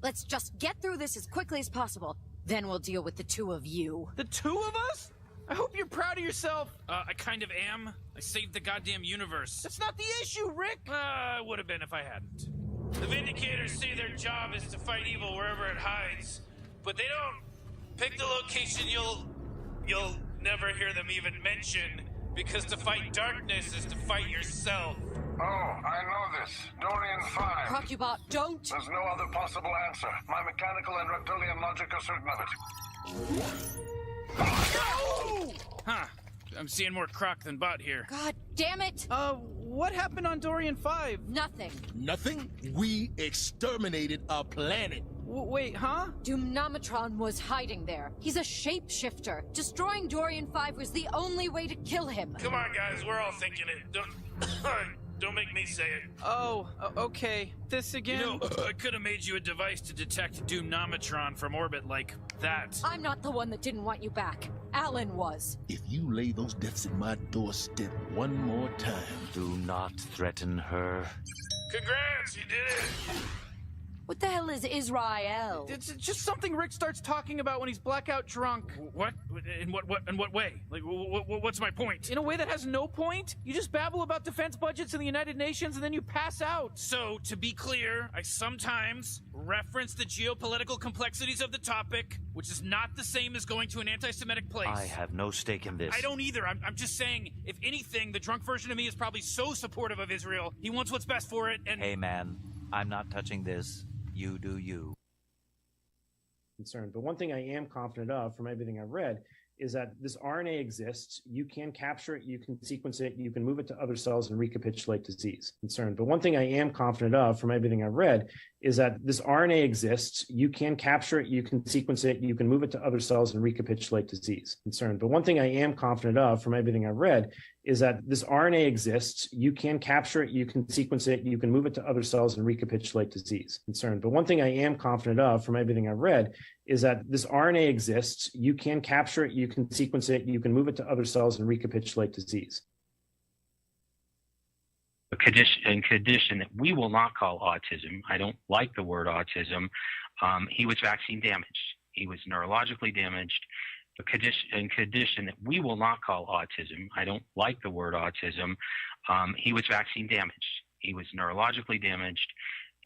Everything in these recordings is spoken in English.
Let's just get through this as quickly as possible. Then we'll deal with the two of you. The two of us? I hope you're proud of yourself. I kind of am. I saved the goddamn universe. That's not the issue, Rick. I would have been if I hadn't. The Vindicators say their job is to fight evil wherever it hides, but they don't pick the location you'll never hear them even mention, because to fight darkness is to fight yourself. Oh, I know this. Dorian 5. Procubot, don't! There's no other possible answer. My mechanical and reptilian logic are certain of it. No! Huh. I'm seeing more croc than bot here. God damn it! What happened on Dorian 5? Nothing. Nothing? We exterminated a planet. Wait, huh? Doomnometron was hiding there. He's a shapeshifter. Destroying Dorian 5 was the only way to kill him. Come on, guys. We're all thinking it. Don't make me say it. Oh, okay. This again? You know, I could have made you a device to detect Doomnometron from orbit like that. I'm not the one that didn't want you back. Alan was. If you lay those deaths at my doorstep one more time... Do not threaten her. Congrats, you did it! What the hell is Israel? It's just something Rick starts talking about when he's blackout drunk. What? In what way? Like, what's my point? In a way that has no point? You just babble about defense budgets in the United Nations and then you pass out. So, to be clear, I sometimes reference the geopolitical complexities of the topic, which is not the same as going to an anti-Semitic place. I have no stake in this. I don't either. I'm just saying, if anything, the drunk version of me is probably so supportive of Israel. He wants what's best for it, and... Hey, man, I'm not touching this. You do you. Concerned. But one thing I am confident of from everything I've read is that this RNA exists. You can capture it, you can sequence it, you can move it to other cells and recapitulate disease. Concerned. But one thing I am confident of from everything I've read is that this RNA exists. You can capture it, you can sequence it, you can move it to other cells and recapitulate disease. Concerned. But one thing I am confident of from everything I've read is that this RNA exists. You can capture it, you can sequence it, you can move it to other cells and recapitulate disease. Concerned. But one thing I am confident of from everything I've read is that this RNA exists. You can capture it, you can sequence it, you can move it to other cells and recapitulate disease. A condition that we will not call autism. I don't like the word autism. He was vaccine damaged. He was neurologically damaged. A condition that we will not call autism. I don't like the word autism. He was vaccine damaged. He was neurologically damaged.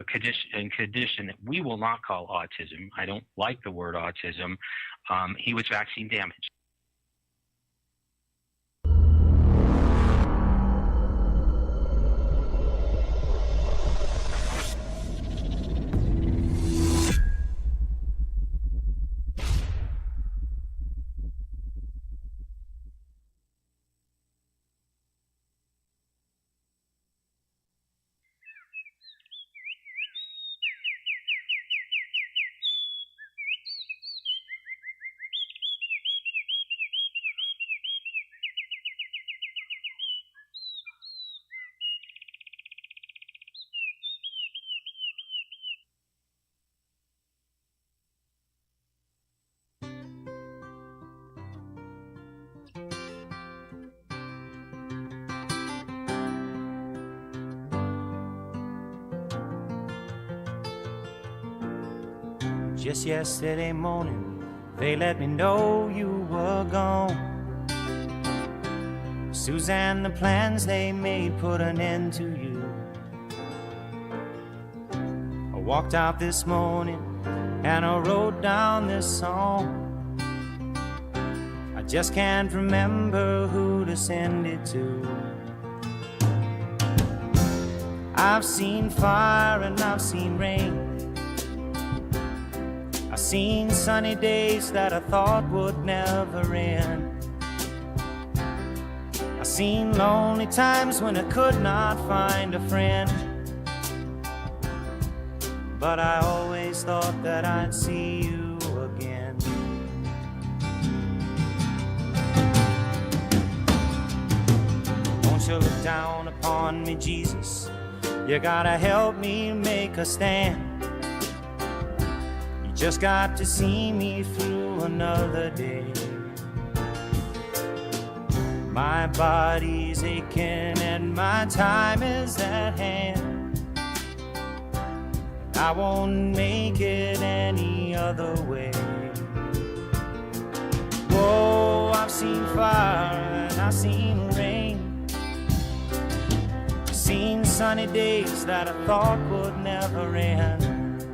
A condition that we will not call autism. I don't like the word autism. He was vaccine damaged. Just yesterday morning, they let me know you were gone. Suzanne, the plans they made put an end to you. I walked out this morning and I wrote down this song. I just can't remember who to send it to. I've seen fire and I've seen rain. I've seen sunny days that I thought would never end. I've seen lonely times when I could not find a friend. But I always thought that I'd see you again. Won't you look down upon me, Jesus? You gotta help me make a stand. Just got to see me through another day. My body's aching and my time is at hand. I won't make it any other way. Whoa, I've seen fire and I've seen rain, seen sunny days that I thought would never end.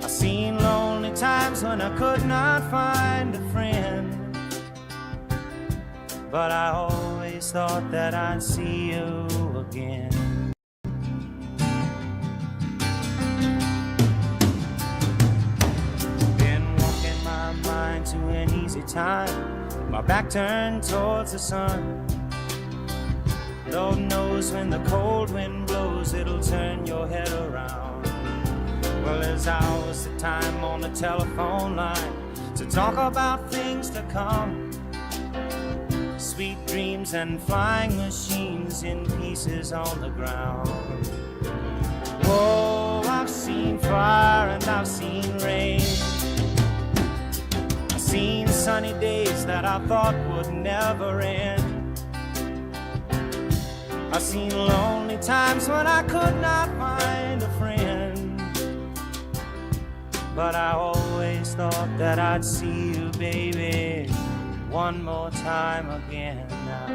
I've seen lonely times when I could not find a friend, but I always thought that I'd see you again. Been walking my mind to an easy time, my back turned towards the sun. Lord knows when the cold wind blows, it'll turn your head around. Well, there's hours of time on the telephone line to talk about things to come. Sweet dreams and flying machines in pieces on the ground. Whoa, I've seen fire and I've seen rain. I've seen sunny days that I thought would never end. I've seen lonely times when I could not find a friend, but I always thought that I'd see you, baby, one more time again now.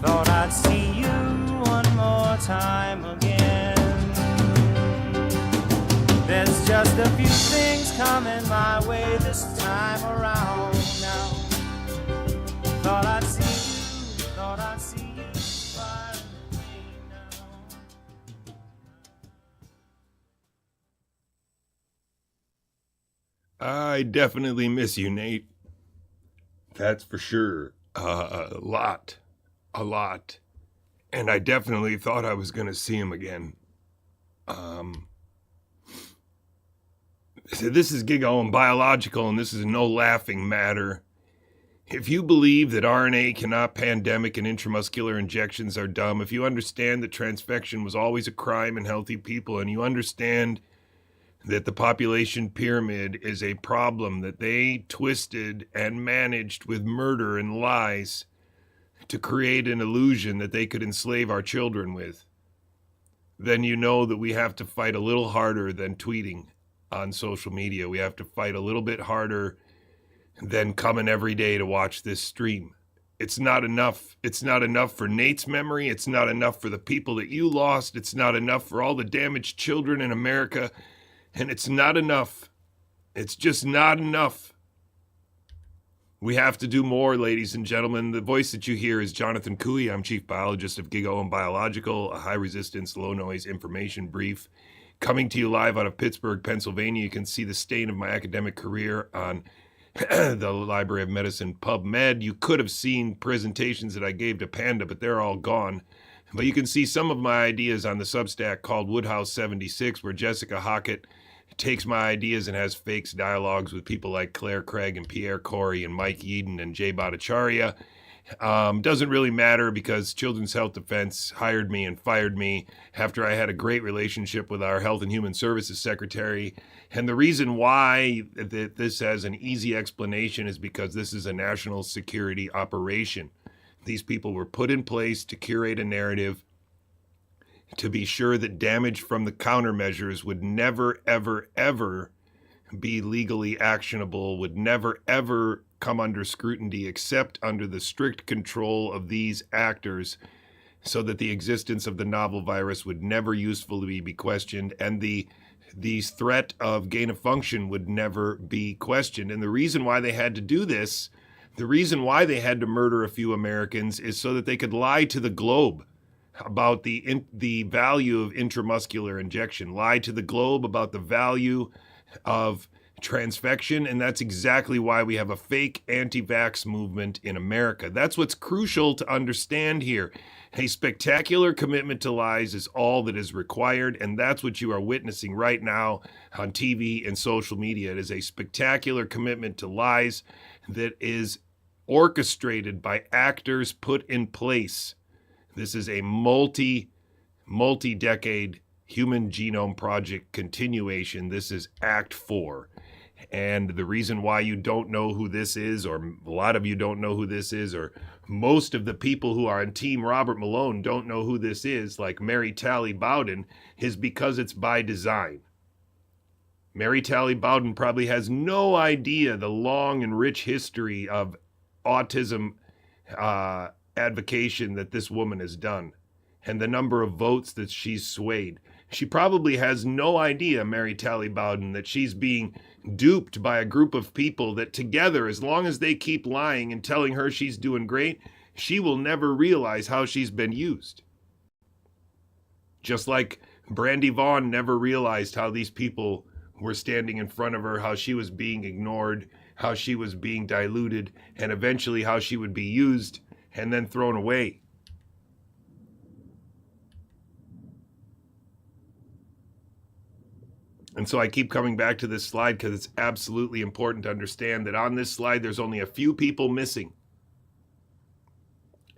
Thought I'd see you one more time again. There's just a few things coming my way this time around now. Thought I'd see you, thought I'd see you right now. I definitely miss you, Nate. That's for sure. A lot. And I definitely thought I was going to see him again. So this is Gigaohm Biological, and this is no laughing matter. If you believe that RNA cannot pandemic and intramuscular injections are dumb, if you understand that transfection was always a crime in healthy people, and you understand that the population pyramid is a problem that they twisted and managed with murder and lies to create an illusion that they could enslave our children with, then you know that we have to fight a little harder than tweeting on social media. We have to fight a little bit harder than coming every day to watch this stream. It's not enough. It's not enough for Nate's memory. It's not enough for the people that you lost. It's not enough for all the damaged children in America. And it's not enough. It's just not enough. We have to do more, ladies and gentlemen. The voice that you hear is JJCouey. I'm Chief Biologist of Gigaohm Biological, a high-resistance, low-noise information brief. Coming to you live out of Pittsburgh, Pennsylvania. You can see the stain of my academic career on the Library of Medicine PubMed. You could have seen presentations that I gave to Panda, but they're all gone. But you can see some of my ideas on the Substack called Woodhouse 76, where Jessica Hockett takes my ideas and has fakes dialogues with people like Claire Craig and Pierre Corey and Mike Eden and Jay Bhattacharya. Doesn't really matter because Children's Health Defense hired me and fired me after I had a great relationship with our Health and Human Services Secretary. And the reason why this has an easy explanation is because this is a national security operation. These people were put in place to curate a narrative to be sure that damage from the countermeasures would never, ever, ever be legally actionable, would never, ever come under scrutiny except under the strict control of these actors, so that the existence of the novel virus would never usefully be questioned, and the threat of gain of function would never be questioned. And the reason why they had to do this, the reason why they had to murder a few Americans, is so that they could lie to the globe about the value of intramuscular injection, lie to the globe about the value of transfection, and that's exactly why we have a fake anti-vax movement in America. That's what's crucial to understand here. A spectacular commitment to lies is all that is required, and that's what you are witnessing right now on TV and social media. It is a spectacular commitment to lies that is orchestrated by actors put in place. This is a multi-decade Human Genome Project continuation. This is Act 4. And the reason why you don't know who this is, or a lot of you don't know who this is, or most of the people who are on Team Robert Malone don't know who this is, like Mary Tally Bowden, is because it's by design. Mary Tally Bowden probably has no idea the long and rich history of autism advocation that this woman has done, and the number of votes that she's swayed. She probably has no idea, Mary Tally Bowden, that she's being duped by a group of people that together, as long as they keep lying and telling her she's doing great, she will never realize how she's been used. Just like Brandy Vaughn never realized how these people were standing in front of her, how she was being ignored, how she was being diluted, and eventually how she would be used and then thrown away. And so I keep coming back to this slide because it's absolutely important to understand that on this slide, there's only a few people missing.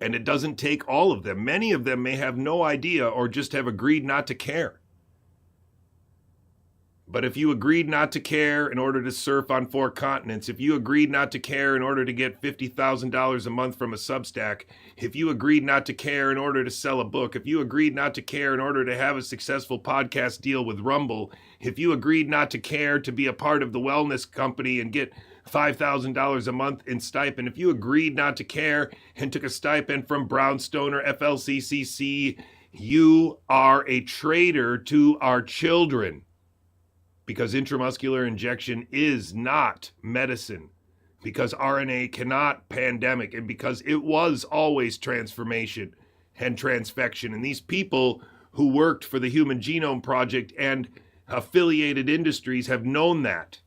And it doesn't take all of them. Many of them may have no idea or just have agreed not to care. But if you agreed not to care in order to surf on 4 continents, if you agreed not to care in order to get $50,000 a month from a Substack, if you agreed not to care in order to sell a book, if you agreed not to care in order to have a successful podcast deal with Rumble, if you agreed not to care to be a part of the wellness company and get $5,000 a month in stipend, if you agreed not to care and took a stipend from Brownstone or FLCCC, you are a traitor to our children. Because intramuscular injection is not medicine, because RNA cannot pandemic, and because it was always transformation and transfection. And these people who worked for the Human Genome Project and affiliated industries have known that.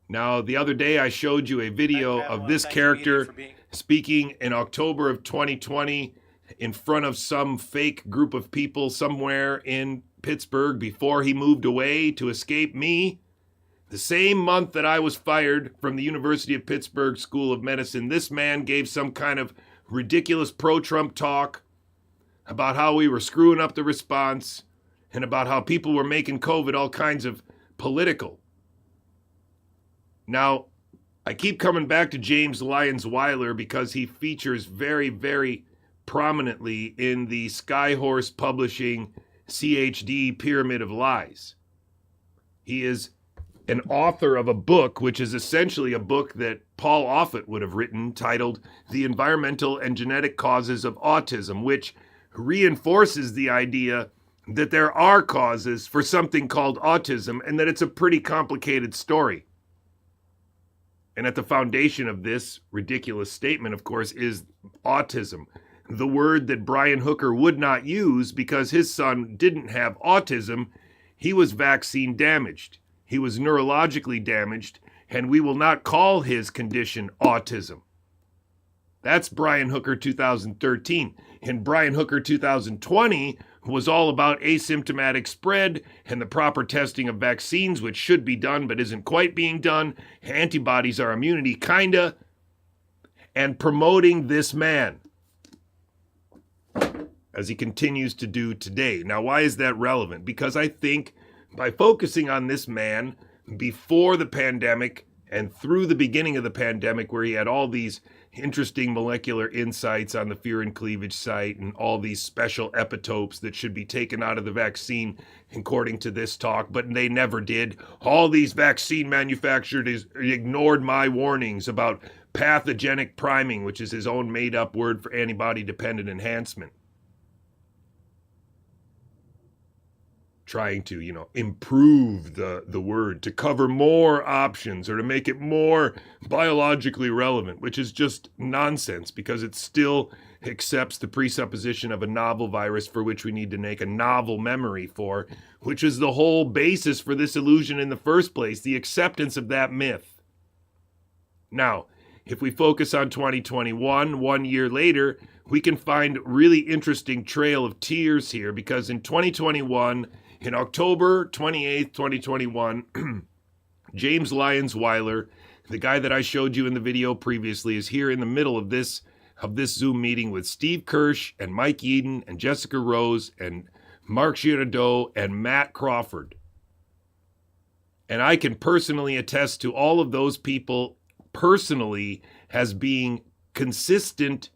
Now, the other day I showed you a video of this character speaking in October of 2020 in front of some fake group of people somewhere in Pittsburgh before he moved away to escape me. The same month that I was fired from the University of Pittsburgh School of Medicine, this man gave some kind of ridiculous pro-Trump talk about how we were screwing up the response and about how people were making COVID all kinds of political. Now, I keep coming back to James Lyons Weiler because he features very, very prominently in the Skyhorse Publishing CHD Pyramid of Lies. He is an author of a book, which is essentially a book that Paul Offit would have written, titled The Environmental and Genetic Causes of Autism, which reinforces the idea that there are causes for something called autism and that it's a pretty complicated story. And at the foundation of this ridiculous statement, of course, is autism. The word that Brian Hooker would not use because his son didn't have autism. He was vaccine damaged. He was neurologically damaged, and we will not call his condition autism. That's Brian Hooker 2013. And Brian Hooker 2020 was all about asymptomatic spread and the proper testing of vaccines, which should be done but isn't quite being done. Antibodies are immunity, kinda. And promoting this man, as he continues to do today. Now, why is that relevant? Because I think by focusing on this man before the pandemic and through the beginning of the pandemic, where he had all these interesting molecular insights on the fear and cleavage site and all these special epitopes that should be taken out of the vaccine, according to this talk, but they never did. All these vaccine manufacturers ignored my warnings about pathogenic priming, which is his own made-up word for antibody-dependent enhancement. Trying to, improve the word to cover more options or to make it more biologically relevant, which is just nonsense because it still accepts the presupposition of a novel virus for which we need to make a novel memory for, which is the whole basis for this illusion in the first place, the acceptance of that myth. Now, if we focus on 2021, 1 year later, we can find really interesting trail of tears here because in 2021, in October 28th, 2021, James Lyons Weiler, the guy that I showed you in the video previously, is here in the middle of this Zoom meeting with Steve Kirsch and Mike Eden and Jessica Rose and Mark Girardeau and Matt Crawford. And I can personally attest to all of those people personally as being consistent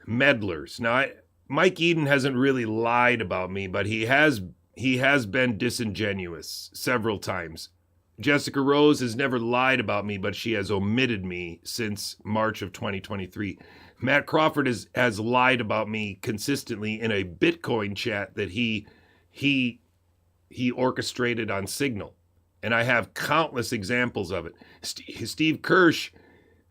meddlers. Now, Mike Eden hasn't really lied about me, but he has been disingenuous several times. Jessica Rose has never lied about me, but she has omitted me since March of 2023. Matt Crawford has lied about me consistently in a Bitcoin chat that he orchestrated on Signal. And I have countless examples of it. Steve Kirsch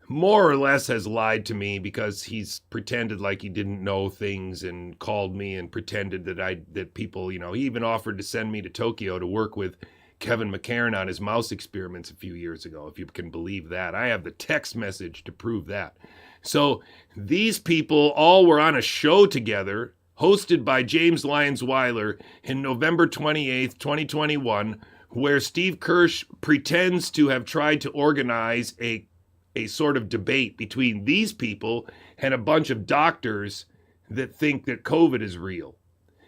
more or less has lied to me because he's pretended like he didn't know things and called me and pretended that people, he even offered to send me to Tokyo to work with Kevin McCarran on his mouse experiments a few years ago, if you can believe that. I have the text message to prove that. So these people all were on a show together hosted by James Lyons Weiler in November 28th, 2021, where Steve Kirsch pretends to have tried to organize a sort of debate between these people and a bunch of doctors that think that COVID is real.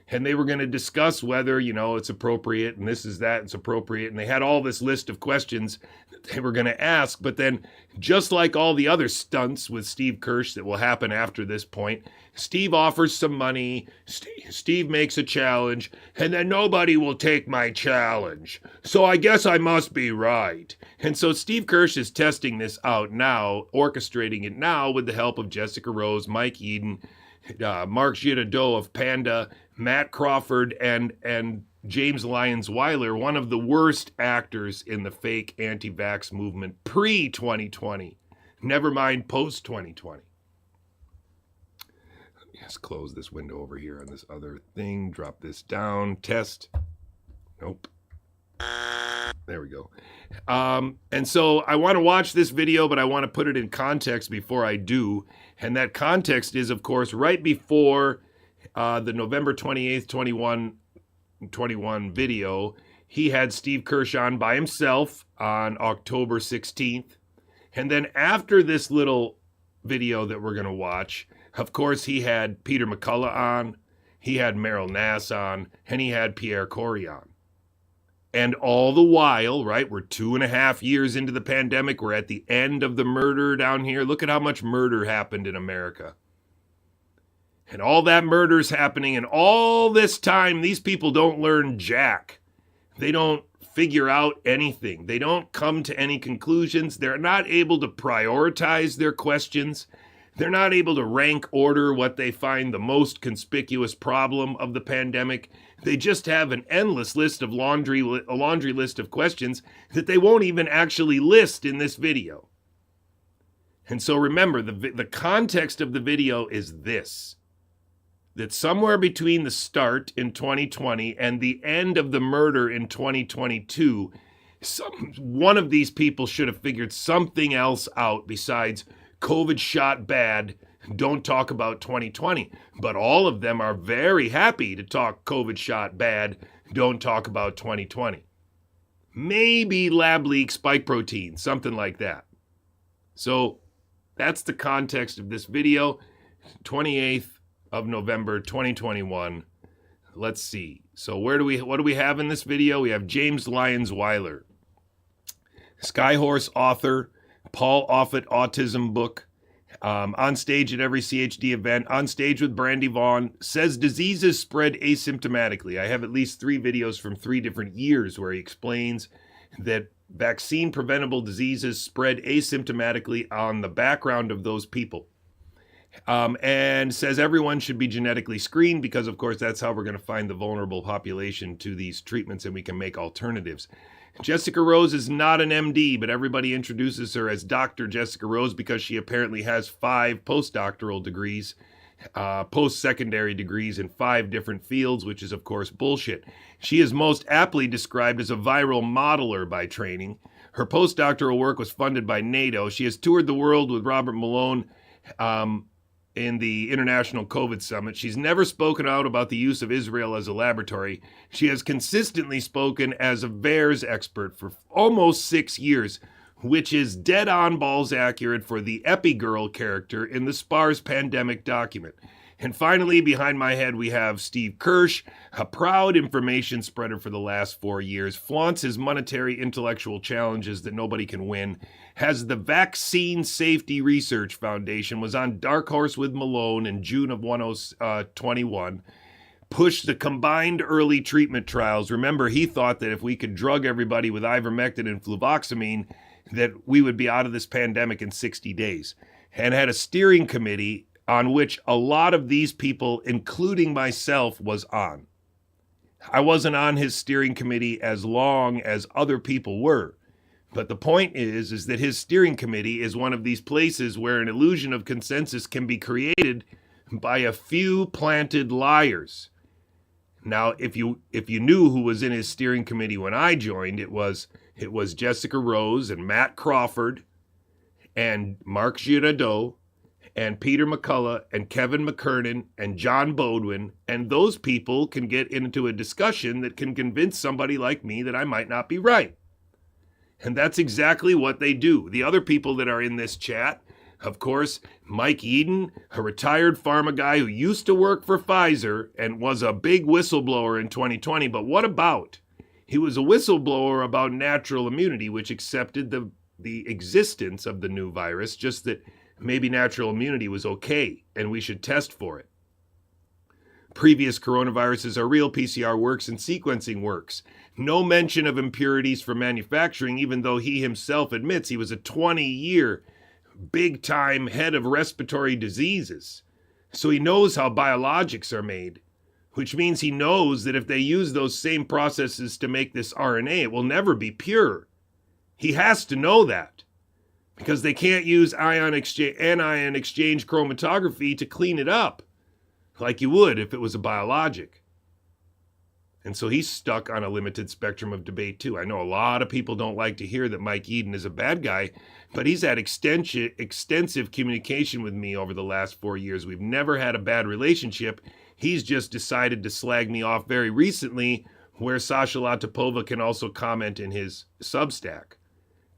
And they were going to discuss whether, it's appropriate and this is that, it's appropriate. And they had all this list of questions that they were going to ask. But then, just like all the other stunts with Steve Kirsch that will happen after this point, Steve offers some money, Steve makes a challenge, and then nobody will take my challenge. So I guess I must be right. And so Steve Kirsch is testing this out now, orchestrating it now with the help of Jessica Rose, Mike Eden, Mark Girodeau of Panda, Matt Crawford, and James Lyons Weiler, one of the worst actors in the fake anti-vax movement pre-2020. Never mind post-2020. Let's close this window over here on this other thing. Drop this down. Test. Nope. There we go. And so I want to watch this video, but I want to put it in context before I do. And that context is, of course, right before the November 28th, 2021 video, he had Steve Kirsch on by himself on October 16th. And then after this little video that we're going to watch, of course, he had Peter McCullough on, he had Meryl Nass on, and he had Pierre Corey on. And all the while, right, we're 2.5 years into the pandemic. We're at the end of the murder down here. Look at how much murder happened in America. And all that murder's happening. And all this time, these people don't learn jack. They don't figure out anything. They don't come to any conclusions. They're not able to prioritize their questions. They're not able to rank order what they find the most conspicuous problem of the pandemic. They just have an endless list of a laundry list of questions that they won't even actually list in this video. And so remember, the context of the video is this: that somewhere between the start in 2020 and the end of the murder in 2022, one of these people should have figured something else out besides COVID shot bad, don't talk about 2020. But all of them are very happy to talk COVID shot bad, don't talk about 2020. Maybe lab leak spike protein, something like that. So that's the context of this video, 28th of November 2021. Let's see. So what do we have in this video? We have James Lyons Weiler, Skyhorse author, Paul Offit autism book, on stage at every CHD event, on stage with Brandy Vaughn, says diseases spread asymptomatically. I have at least 3 videos from 3 different years where he explains that vaccine preventable diseases spread asymptomatically on the background of those people. And says everyone should be genetically screened because, of course, that's how we're going to find the vulnerable population to these treatments and we can make alternatives. Jessica Rose is not an MD, but everybody introduces her as Dr. Jessica Rose because she apparently has 5 postdoctoral degrees, post-secondary degrees in 5 different fields, which is, of course, bullshit. She is most aptly described as a viral modeler by training. Her postdoctoral work was funded by NATO. She has toured the world with Robert Malone in the International COVID Summit. She's never spoken out about the use of Israel as a laboratory. She has consistently spoken as a VAERS expert for almost 6 years, which is dead on balls accurate for the Epigirl character in the SPARS pandemic document. And finally, behind my head, we have Steve Kirsch, a proud information spreader for the last 4 years, flaunts his monetary intellectual challenges that nobody can win, has the Vaccine Safety Research Foundation, was on Dark Horse with Malone in June of 2021, pushed the combined early treatment trials. Remember, he thought that if we could drug everybody with ivermectin and fluvoxamine, that we would be out of this pandemic in 60 days, and had a steering committee on which a lot of these people, including myself, was on. I wasn't on his steering committee as long as other people were. But the point is that his steering committee is one of these places where an illusion of consensus can be created by a few planted liars. Now, if you knew who was in his steering committee when I joined, it was Jessica Rose and Matt Crawford and Mark Girardeau and Peter McCullough and Kevin McKernan and John Bodwin, and those people can get into a discussion that can convince somebody like me that I might not be right. And that's exactly what they do. The other people that are in this chat, of course, Mike Eden, a retired pharma guy who used to work for Pfizer and was a big whistleblower in 2020, but what about? He was a whistleblower about natural immunity, which accepted the existence of the new virus, just that maybe natural immunity was okay and we should test for it. Previous coronaviruses are real, PCR works, and sequencing works. No mention of impurities from manufacturing, even though he himself admits he was a 20-year big-time head of respiratory diseases. So he knows how biologics are made, which means he knows that if they use those same processes to make this RNA, it will never be pure. He has to know that, because they can't use anion exchange chromatography to clean it up like you would if it was a biologic. And so he's stuck on a limited spectrum of debate too. I know a lot of people don't like to hear that Mike Eden is a bad guy, but he's had extensive communication with me over the last 4 years. We've never had a bad relationship. He's just decided to slag me off very recently, where Sasha Latipova can also comment in his Substack,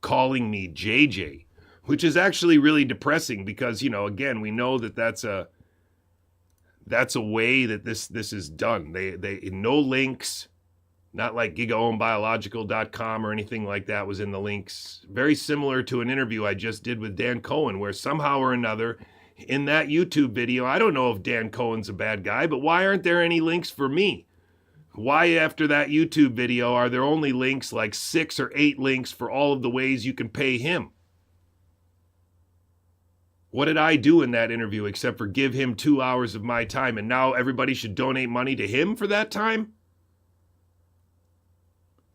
calling me JJ, which is actually really depressing because, you know, again, we know that that's a way that this is done. They no links, not like GigaohmBiological.com or anything like that was in the links. Very similar to an interview I just did with Dan Cohen, where somehow or another in that YouTube video, I don't know if Dan Cohen's a bad guy, but why aren't there any links for me? Why after that YouTube video are there only links, like 6 or 8 links for all of the ways you can pay him? What did I do in that interview except for give him 2 hours of my time, and now everybody should donate money to him for that time?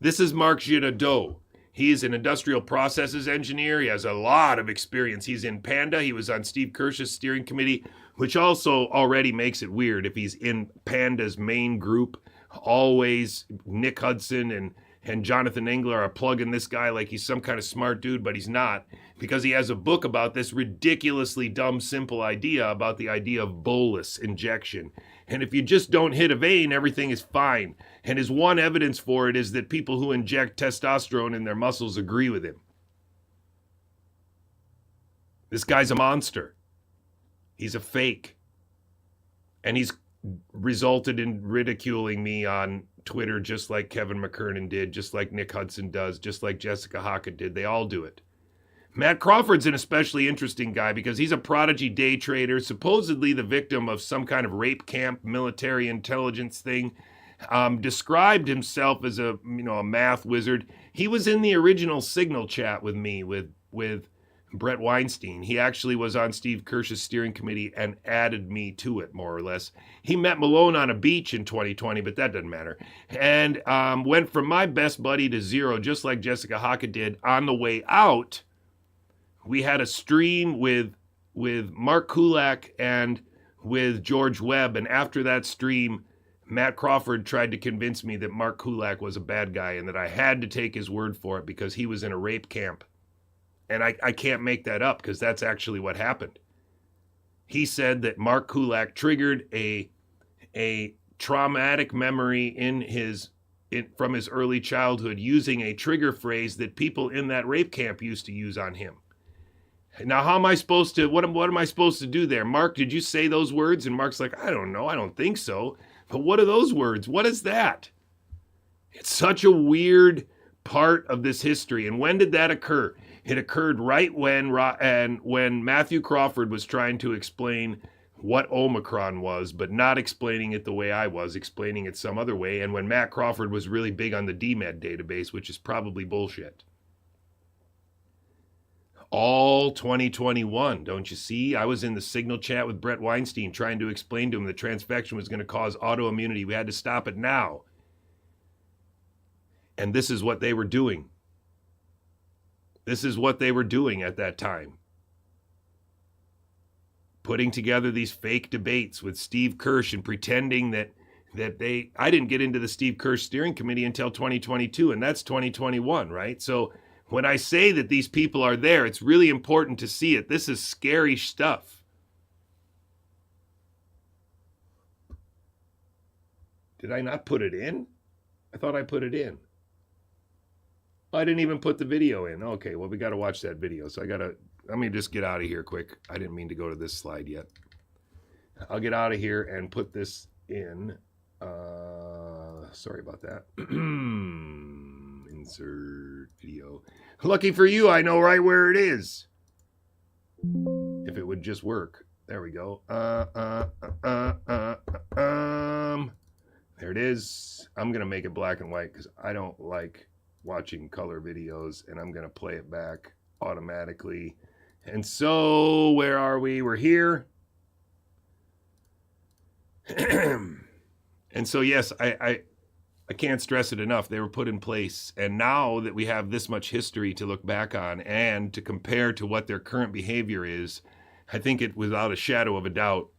This is Mark Girardeau. He's an industrial processes engineer. He has a lot of experience. He's in Panda. He was on Steve Kirsch's steering committee, which also already makes it weird if he's in Panda's main group. Always Nick Hudson and Jonathan Engler are plugging this guy like he's some kind of smart dude, but he's not, because he has a book about this ridiculously dumb, simple idea about the idea of bolus injection. And if you just don't hit a vein, everything is fine. And his one evidence for it is that people who inject testosterone in their muscles agree with him. This guy's a monster. He's a fake. And he's resulted in ridiculing me on Twitter, just like Kevin McKernan did, just like Nick Hudson does, just like Jessica Haka did. They all do it. Matt Crawford's an especially interesting guy because he's a prodigy day trader, supposedly the victim of some kind of rape camp military intelligence thing. Described himself as a math wizard. He was in the original Signal chat with me with Brett Weinstein. He actually was on Steve Kirsch's steering committee and added me to it, more or less. He met Malone on a beach in 2020, but that doesn't matter. And went from my best buddy to zero, just like Jessica Haka did. On the way out, we had a stream with Mark Kulak and with George Webb. And after that stream, Matt Crawford tried to convince me that Mark Kulak was a bad guy and that I had to take his word for it because he was in a rape camp. And I can't make that up because that's actually what happened. He said that Mark Kulak triggered a traumatic memory from his early childhood using a trigger phrase that people in that rape camp used to use on him. Now, how am I supposed to, what am I supposed to do there? Mark, did you say those words? And Mark's like, I don't know. I don't think so. But what are those words? What is that? It's such a weird part of this history. And when did that occur? It occurred right when Matthew Crawford was trying to explain what Omicron was, but not explaining it the way I was, explaining it some other way. And when Matt Crawford was really big on the DMED database, which is probably bullshit. All 2021, don't you see? I was in the Signal chat with Brett Weinstein trying to explain to him that transfection was going to cause autoimmunity. We had to stop it now. And this is what they were doing. This is what they were doing at that time. Putting together these fake debates with Steve Kirsch and pretending that I didn't get into the Steve Kirsch steering committee until 2022, and that's 2021, right? So when I say that these people are there, it's really important to see it. This is scary stuff. Did I not put it in? I thought I put it in. I didn't even put the video in. Okay, well, we got to watch that video. So let me just get out of here quick. I didn't mean to go to this slide yet. I'll get out of here and put this in. Sorry about that. Insert video. Lucky for you, I know right where it is. If it would just work. There we go. There it is. I'm going to make it black and white because I don't like watching color videos, and I'm going to play it back automatically. And so, where are we? We're here. And so, yes, I can't stress it enough. They were put in place. And now that we have this much history to look back on and to compare to what their current behavior is, I think it, without a shadow of a doubt,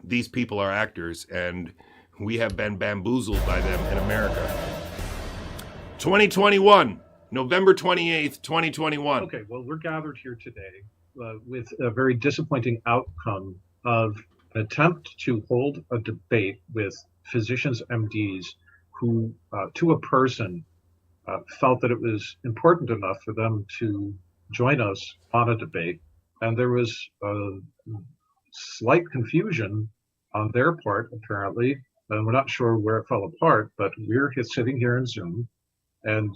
these people are actors, and we have been bamboozled by them in America. 2021, November 28th, 2021. Okay, well, we're gathered here today with a very disappointing outcome of an attempt to hold a debate with physicians, MDs, who, to a person, felt that it was important enough for them to join us on a debate. And there was slight confusion on their part, apparently, and we're not sure where it fell apart, but we're sitting here in Zoom, and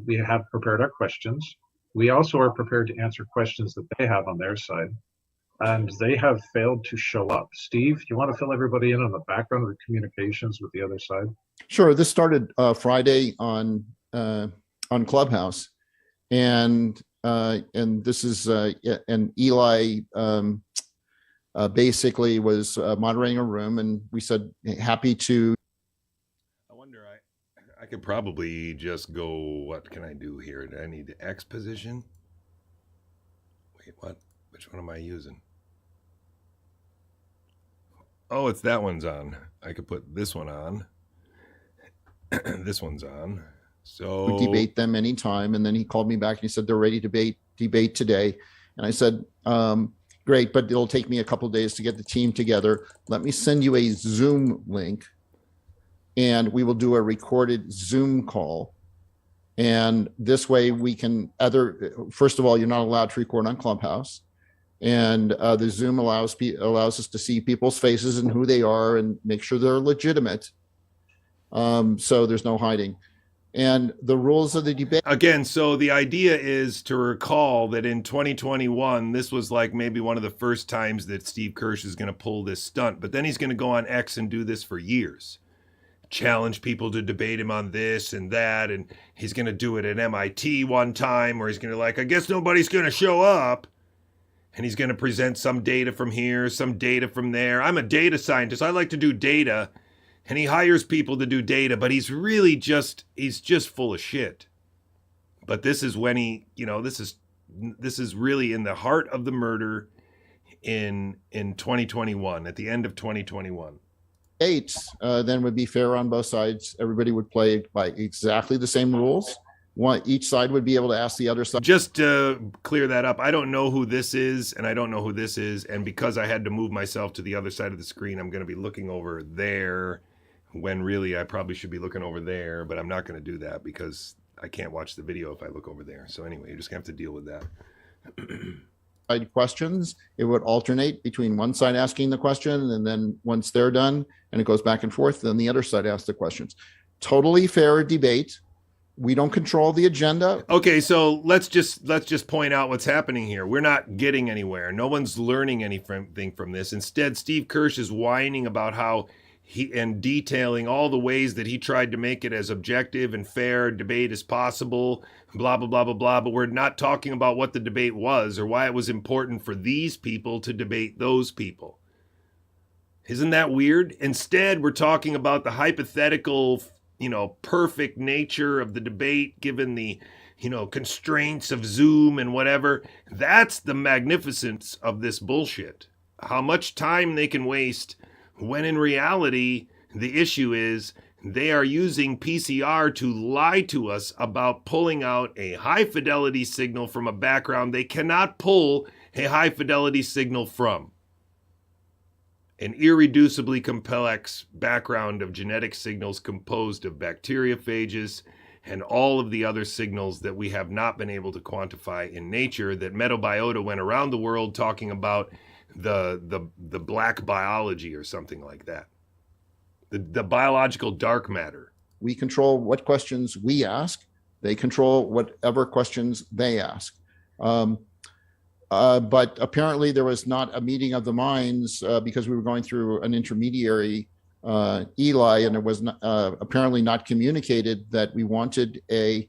we have prepared our questions. We also are prepared to answer questions that they have on their side, and they have failed to show up. Steve, you want to fill everybody in on the background of the communications with the other side? Sure. This started Friday on Clubhouse, and this is and Eli basically was moderating a room, and we said happy to. I wonder, I could probably just go, what can I do here? Do I need the X position? Wait, what? Which one am I using? Oh, it's that one's on. I could put this one on. This one's on. So debate them anytime. And then he called me back and he said they're ready to debate today. And I said, great, but it'll take me a couple of days to get the team together. Let me send you a Zoom link, and we will do a recorded Zoom call. And this way we can first of all, you're not allowed to record on Clubhouse. And the Zoom allows us to see people's faces and who they are and make sure they're legitimate. So there's no hiding. And the rules of the debate. Again, so the idea is to recall that in 2021, this was like maybe one of the first times that Steve Kirsch is going to pull this stunt. But then he's going to go on X and do this for years. Challenge people to debate him on this and that. And he's going to do it at MIT one time where he's going to I guess nobody's going to show up. And he's going to present some data from here, some data from there. I'm a data scientist. I like to do data. And he hires people to do data, but he's really he's just full of shit. But this is when this is really in the heart of the murder in 2021, at the end of 2021. Debates then would be fair on both sides. Everybody would play by exactly the same rules. Each side would be able to ask the other side. Just to clear that up, I don't know who this is, and I don't know who this is. And because I had to move myself to the other side of the screen, I'm going to be looking over there when really I probably should be looking over there. But I'm not going to do that because I can't watch the video if I look over there. So anyway, you're just going to have to deal with that. side questions, it would alternate between one side asking the question, and then once they're done and it goes back and forth, then the other side asks the questions. Totally fair debate. We don't control the agenda. Okay, so let's just point out what's happening here. We're not getting anywhere. No one's learning anything from this. Instead, Steve Kirsch is whining about how and detailing all the ways that he tried to make it as objective and fair debate as possible, blah, blah, blah, blah, blah. But we're not talking about what the debate was or why it was important for these people to debate those people. Isn't that weird? Instead, we're talking about the hypothetical, perfect nature of the debate, given the, constraints of Zoom and whatever. That's the magnificence of this bullshit. How much time they can waste, when in reality, the issue is they are using PCR to lie to us about pulling out a high-fidelity signal from a background they cannot pull a high-fidelity signal from. An irreducibly complex background of genetic signals composed of bacteriophages and all of the other signals that we have not been able to quantify in nature, that Metabiota went around the world talking about the black biology or something like that. The biological dark matter. We control what questions we ask. They control whatever questions they ask. But apparently there was not a meeting of the minds because we were going through an intermediary, Eli, and it was not, apparently not communicated that we wanted a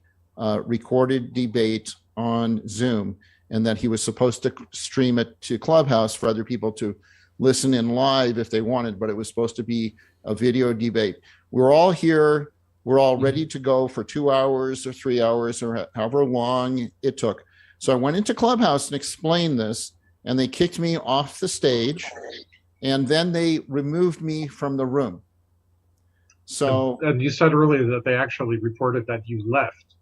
recorded debate on Zoom, and that he was supposed to stream it to Clubhouse for other people to listen in live if they wanted, but it was supposed to be a video debate. We're all here. We're all ready to go for 2 hours or 3 hours or however long it took. So I went into Clubhouse and explained this, and they kicked me off the stage, and then they removed me from the room. So and you said earlier that they actually reported that you left.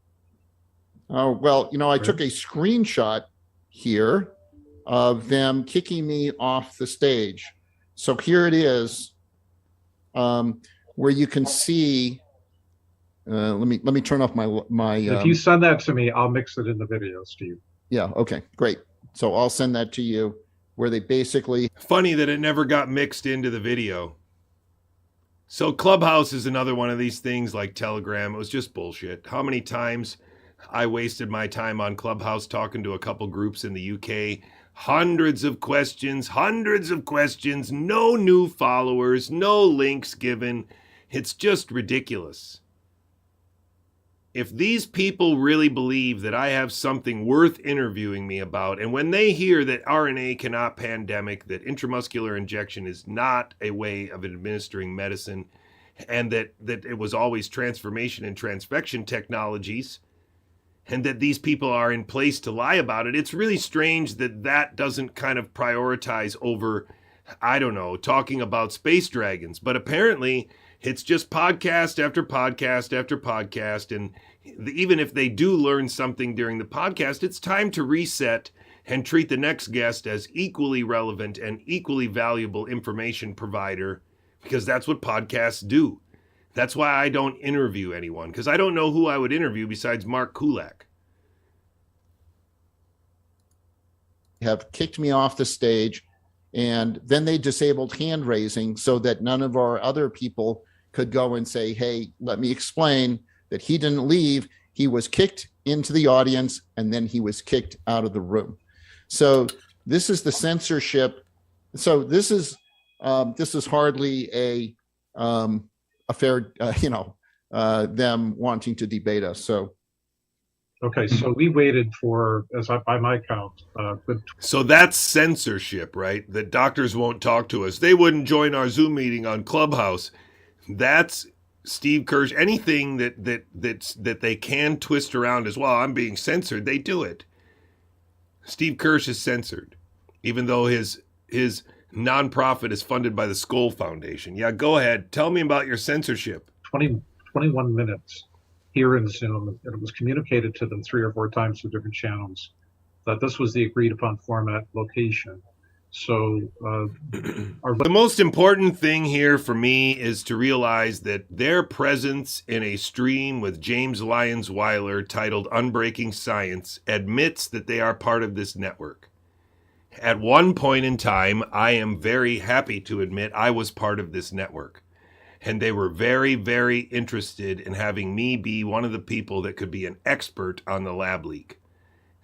Oh, well, I took a screenshot here of them kicking me off the stage. So here it is, where you can see. Let me turn off my. If you send that to me, I'll mix it in the video, Steve. Yeah. Okay. Great. So I'll send that to you, where they basically. Funny that it never got mixed into the video. So Clubhouse is another one of these things like Telegram. It was just bullshit. How many times I wasted my time on Clubhouse talking to a couple groups in the UK. Hundreds of questions, no new followers, no links given. It's just ridiculous. If these people really believe that I have something worth interviewing me about, and when they hear that RNA cannot pandemic, that intramuscular injection is not a way of administering medicine, and that it was always transformation and transfection technologies, and that these people are in place to lie about it, it's really strange that doesn't kind of prioritize over, I don't know, talking about space dragons. But apparently it's just podcast after podcast after podcast. And even if they do learn something during the podcast, it's time to reset and treat the next guest as equally relevant and equally valuable information provider, because that's what podcasts do. That's why I don't interview anyone, because I don't know who I would interview besides Mark Kulak. Have kicked me off the stage, and then they disabled hand raising so that none of our other people could go and say, hey, let me explain that he didn't leave. He was kicked into the audience, and then he was kicked out of the room. So this is the censorship. So this is hardly a fair, them wanting to debate us. So. Okay, so we waited for, by my count, So that's censorship, right? That doctors won't talk to us. They wouldn't join our Zoom meeting on Clubhouse. That's Steve Kirsch. Anything that they can twist around as well. I'm being censored. They do it. Steve Kirsch is censored, even though his nonprofit is funded by the Skoll Foundation. Yeah, go ahead. Tell me about your censorship. 21 minutes here in Zoom, and it was communicated to them 3 or 4 times through different channels that this was the agreed upon format location. So the most important thing here for me is to realize that their presence in a stream with James Lyons Weiler titled Unbreaking Science admits that they are part of this network. At one point in time, I am very happy to admit I was part of this network. And they were very, very interested in having me be one of the people that could be an expert on the lab leak.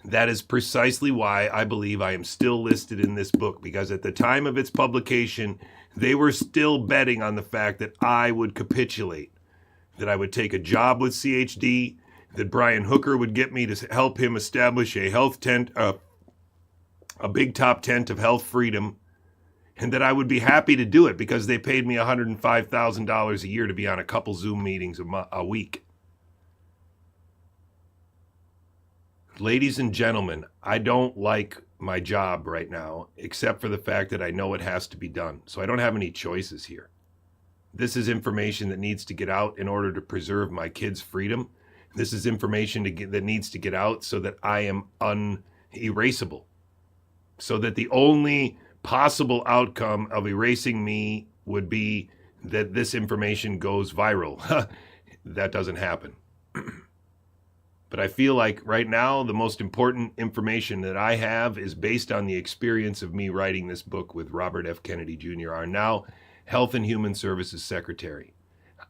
That is precisely why I believe I am still listed in this book, because at the time of its publication, they were still betting on the fact that I would capitulate, that I would take a job with CHD, that Brian Hooker would get me to help him establish a health tent, a big top tent of health freedom, and that I would be happy to do it because they paid me $105,000 a year to be on a couple Zoom meetings a week. Ladies and gentlemen, I don't like my job right now, except for the fact that I know it has to be done. So I don't have any choices here. This is information that needs to get out in order to preserve my kids' freedom. This is information that needs to get out so that I am unerasable. So that the only possible outcome of erasing me would be that this information goes viral. That doesn't happen. But I feel like right now, the most important information that I have is based on the experience of me writing this book with Robert F. Kennedy Jr., our now Health and Human Services Secretary.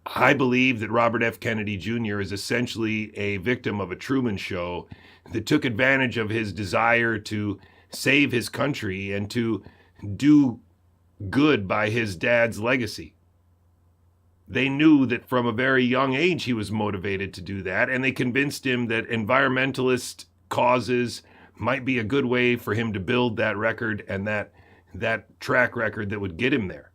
I believe that Robert F. Kennedy Jr. is essentially a victim of a Truman Show that took advantage of his desire to save his country and to do good by his dad's legacy. They knew that from a very young age he was motivated to do that, and they convinced him that environmentalist causes might be a good way for him to build that record and that track record that would get him there.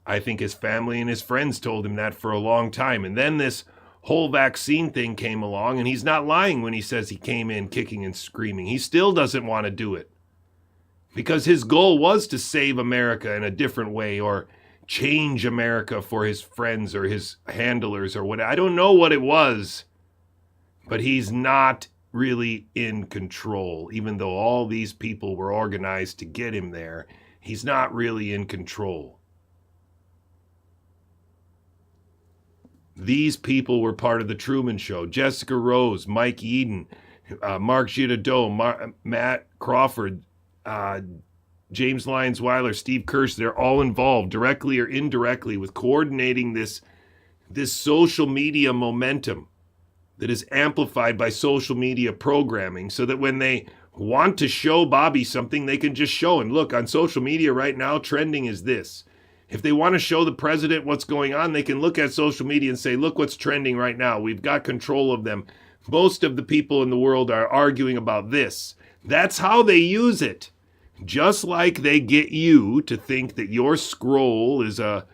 I think his family and his friends told him that for a long time. And then this whole vaccine thing came along, and he's not lying when he says he came in kicking and screaming. He still doesn't want to do it because his goal was to save America in a different way or change America for his friends or his handlers or what. I don't know what it was, but he's not really in control. Even though all these people were organized to get him there, he's not really in control. These people were part of the Truman Show. Jessica Rose, Mike Eden, Mark Giudice, Matt Crawford, James Lyons Weiler, Steve Kirsch, they're all involved directly or indirectly with coordinating this social media momentum that is amplified by social media programming so that when they want to show Bobby something, they can just show him. Look, on social media right now, trending is this. If they want to show the president what's going on, they can look at social media and say, look what's trending right now. We've got control of them. Most of the people in the world are arguing about this. That's how they use it. Just like they get you to think that your scroll is a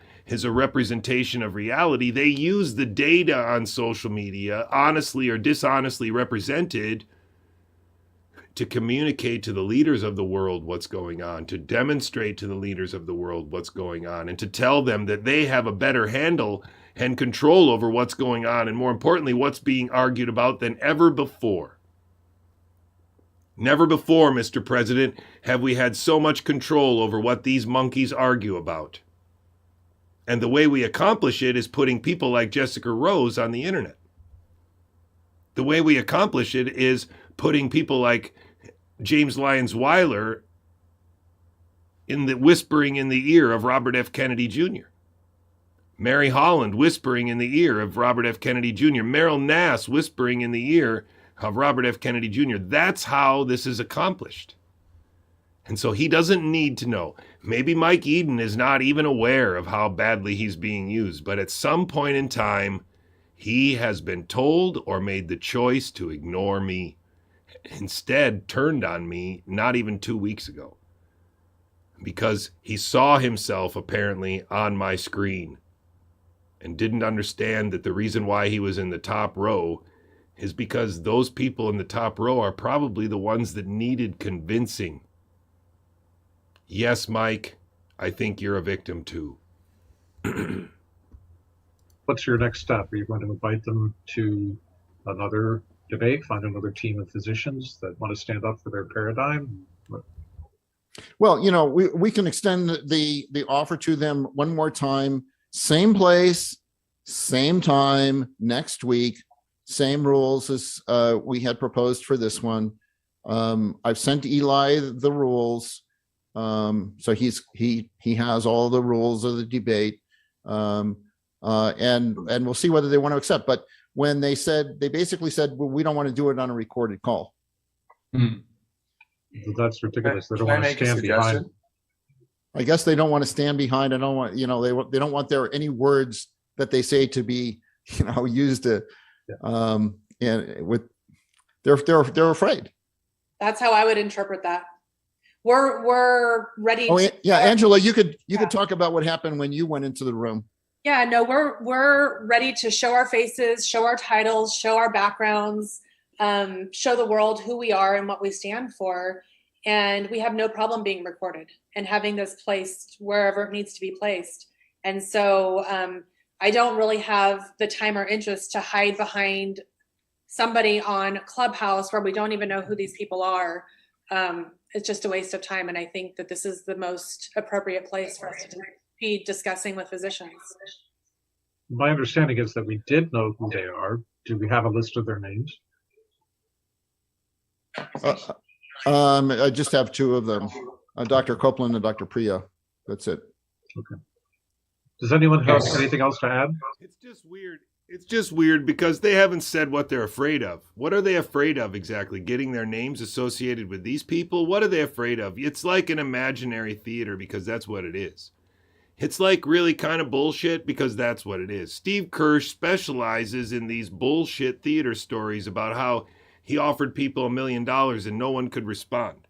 representation of reality, they use the data on social media, honestly or dishonestly represented, to communicate to the leaders of the world what's going on, to demonstrate to the leaders of the world what's going on, and to tell them that they have a better handle and control over what's going on, and more importantly, what's being argued about than ever before. Never before, Mr. President, have we had so much control over what these monkeys argue about. And the way we accomplish it is putting people like Jessica Rose on the internet. The way we accomplish it is putting people like James Lyons Weiler whispering in the ear of Robert F. Kennedy Jr. Mary Holland whispering in the ear of Robert F. Kennedy Jr. Meryl Nass whispering in the ear of Robert F. Kennedy Jr. That's how this is accomplished. And so he doesn't need to know. Maybe Mike Eden is not even aware of how badly he's being used, but at some point in time, he has been told or made the choice to ignore me. Instead, turned on me not even 2 weeks ago because he saw himself apparently on my screen and didn't understand that the reason why he was in the top row is because those people in the top row are probably the ones that needed convincing. Yes, Mike, I think you're a victim too. What's your next step? Are you going to invite them to another debate, find another team of physicians that want to stand up for their paradigm? Well, we can extend the offer to them one more time. Same place, same time, next week, same rules as we had proposed for this one. I've sent Eli the rules. So he has all the rules of the debate. And we'll see whether they want to accept. But when they basically said, well, we don't want to do it on a recorded call. That's ridiculous. They don't want to stand behind. I guess they don't want to stand behind. I don't want, they don't want any words that they say to be, used to, and they're afraid. That's how I would interpret that. We're ready. Oh, yeah, Angela, you could talk about what happened when you went into the room. Yeah, no, we're ready to show our faces, show our titles, show our backgrounds, show the world who we are and what we stand for. And we have no problem being recorded and having this placed wherever it needs to be placed. And so I don't really have the time or interest to hide behind somebody on Clubhouse where we don't even know who these people are. It's just a waste of time. And I think that this is the most appropriate place for us to be discussing with physicians. My understanding is that we did know who they are. Do we have a list of their names? I just have two of them, Dr. Copeland and Dr. Priya. That's it. Okay. Does anyone have anything else to add? It's just weird. It's just weird because they haven't said what they're afraid of. What are they afraid of exactly? Getting their names associated with these people? What are they afraid of? It's like an imaginary theater because that's what it is. It's like really kind of bullshit because that's what it is. Steve Kirsch specializes in these bullshit theater stories about how he offered people $1 million and no one could respond.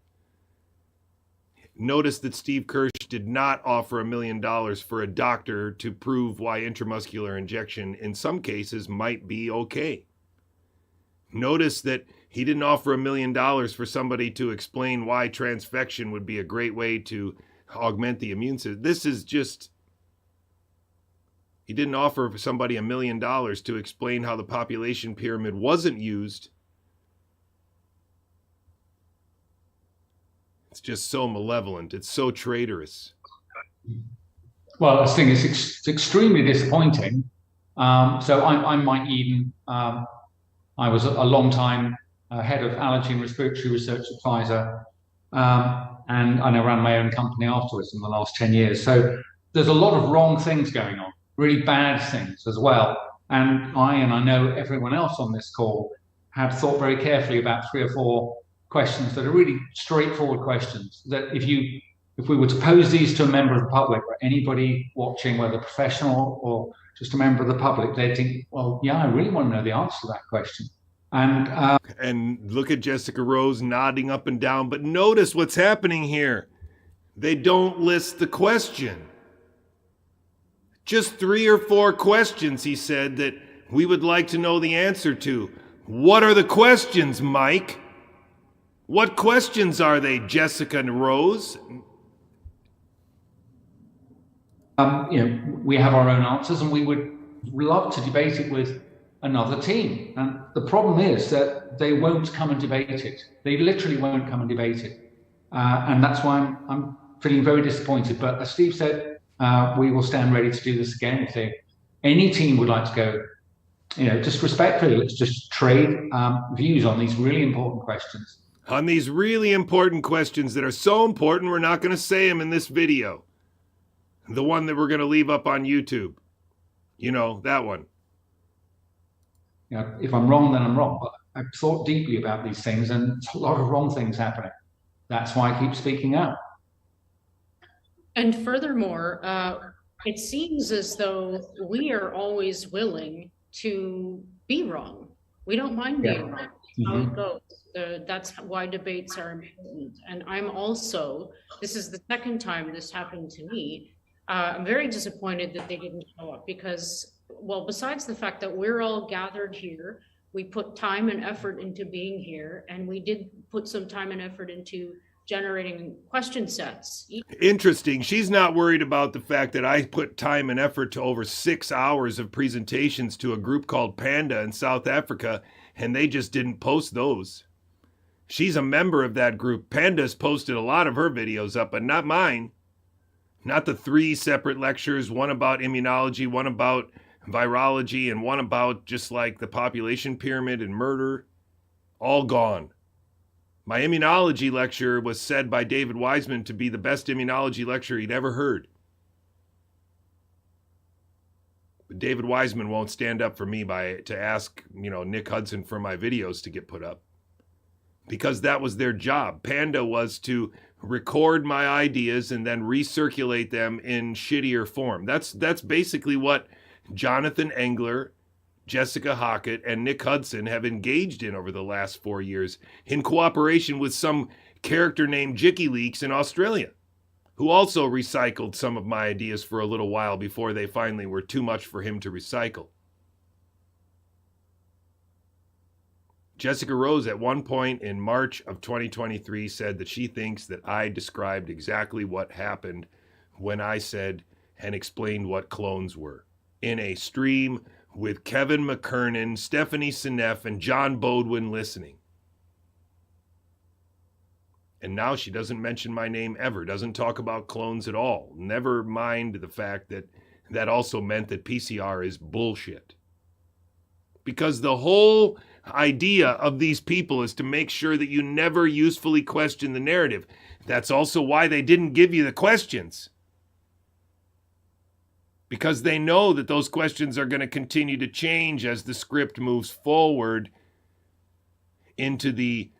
Notice that Steve Kirsch did not offer $1 million for a doctor to prove why intramuscular injection in some cases might be okay. Notice that he didn't offer $1 million for somebody to explain why transfection would be a great way to augment the immune system. This is just, he didn't offer somebody $1 million to explain how the population pyramid wasn't used. It's just so malevolent. It's so traitorous. Well, I think it's extremely disappointing. So I'm Mike Eden. I was a long time head of allergy and respiratory research at Pfizer. And I ran my own company afterwards in the last 10 years. So there's a lot of wrong things going on, really bad things as well. And I know everyone else on this call have thought very carefully about 3 or 4 questions that are really straightforward questions that if we were to pose these to a member of the public or anybody watching, whether professional or just a member of the public, they'd think, well, yeah, I really want to know the answer to that question. And look at Jessica Rose nodding up and down, but notice what's happening here. They don't list the question. Just 3 or 4 questions, he said, that we would like to know the answer to. What are the questions, Mike? What questions are they, Jessica and Rose? We have our own answers and we would love to debate it with another team. And the problem is that they won't come and debate it. They literally won't come and debate it. And that's why I'm feeling very disappointed. But as Steve said, we will stand ready to do this again. If any team would like to go, just respectfully, let's just trade views on these really important questions. On these really important questions that are so important, we're not going to say them in this video. The one that we're going to leave up on YouTube. That one. If I'm wrong, then I'm wrong. But I've thought deeply about these things and there's a lot of wrong things happening. That's why I keep speaking out. And furthermore, it seems as though we are always willing to be wrong. We don't mind being wrong. How it goes. That's why debates are important. And I'm also, this is the second time this happened to me. I'm very disappointed that they didn't show up because, well, besides the fact that we're all gathered here, we put time and effort into being here, and we did put some time and effort into generating question sets. Interesting. She's not worried about the fact that I put time and effort to over 6 hours of presentations to a group called Panda in South Africa, and they just didn't post those. She's a member of that group. Panda's posted a lot of her videos up, but not mine. Not the 3 separate lectures, one about immunology, one about virology, and one about just like the population pyramid and murder. All gone. My immunology lecture was said by David Wiseman to be the best immunology lecture he'd ever heard. But David Wiseman won't stand up for me to ask, Nick Hudson for my videos to get put up. Because that was their job. Panda was to record my ideas and then recirculate them in shittier form. That's basically what Jonathan Engler, Jessica Hockett, and Nick Hudson have engaged in over the last 4 years in cooperation with some character named JJCouey in Australia, who also recycled some of my ideas for a little while before they finally were too much for him to recycle. Jessica Rose at one point in March of 2023 said that she thinks that I described exactly what happened when I said and explained what clones were in a stream with Kevin McKernan, Stephanie Seneff, and John Bodwin listening. And now she doesn't mention my name ever, doesn't talk about clones at all. Never mind the fact that that also meant that PCR is bullshit. Because the whole idea of these people is to make sure that you never usefully question the narrative. That's also why they didn't give you the questions. Because they know that those questions are going to continue to change as the script moves forward into the,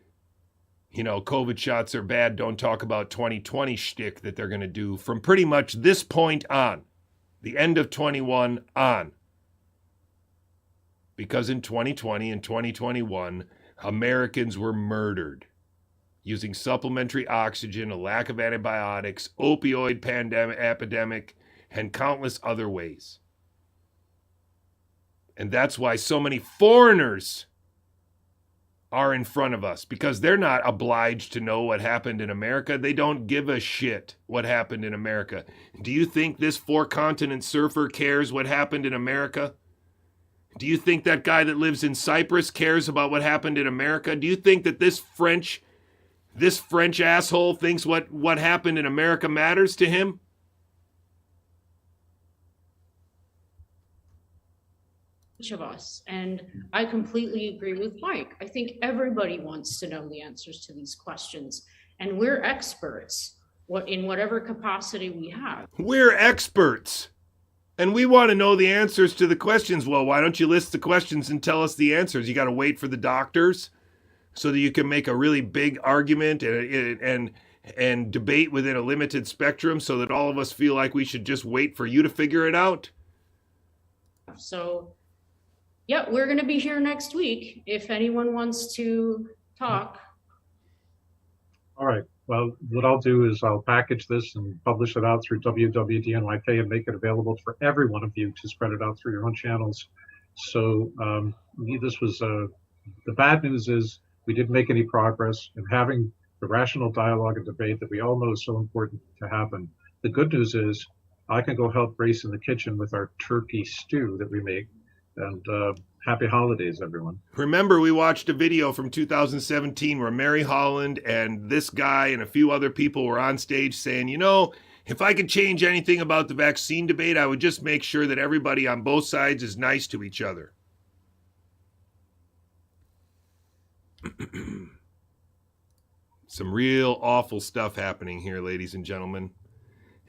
COVID shots are bad, don't talk about 2020 shtick that they're going to do from pretty much this point on, the end of 21 on. Because in 2020 and 2021, Americans were murdered using supplementary oxygen, a lack of antibiotics, opioid epidemic, and countless other ways. And that's why so many foreigners are in front of us, because they're not obliged to know what happened in America. They don't give a shit what happened in America. Do you think this four-continent surfer cares what happened in America? Do you think that guy that lives in Cyprus cares about what happened in America? Do you think that this French asshole thinks what happened in America matters to him? Each of us. And I completely agree with Mike. I think everybody wants to know the answers to these questions. And we're experts in whatever capacity we have. We're experts. And we want to know the answers to the questions. Well, why don't you list the questions and tell us the answers? You got to wait for the doctors so that you can make a really big argument and debate within a limited spectrum so that all of us feel like we should just wait for you to figure it out. So, yeah, we're going to be here next week if anyone wants to talk. All right. Well, what I'll do is I'll package this and publish it out through WWDNYK and make it available for every one of you to spread it out through your own channels. So this was the bad news is we didn't make any progress in having the rational dialogue and debate that we all know is so important to happen. The good news is I can go help Grace in the kitchen with our turkey stew that we make. And happy holidays, everyone. Remember, we watched a video from 2017 where Mary Holland and this guy and a few other people were on stage saying, if I could change anything about the vaccine debate, I would just make sure that everybody on both sides is nice to each other. Some real awful stuff happening here, ladies and gentlemen.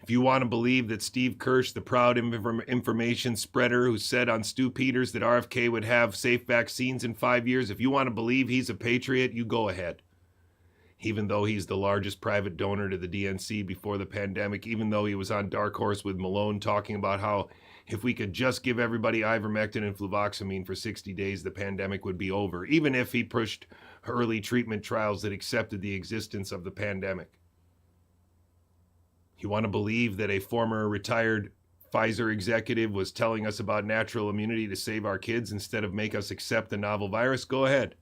If you want to believe that Steve Kirsch, the proud information spreader who said on Stu Peters that RFK would have safe vaccines in 5 years, if you want to believe he's a patriot, you go ahead. Even though he's the largest private donor to the DNC before the pandemic, even though he was on Dark Horse with Malone talking about how if we could just give everybody ivermectin and fluvoxamine for 60 days, the pandemic would be over, even if he pushed early treatment trials that accepted the existence of the pandemic. You want to believe that a former retired Pfizer executive was telling us about natural immunity to save our kids instead of make us accept the novel virus? Go ahead.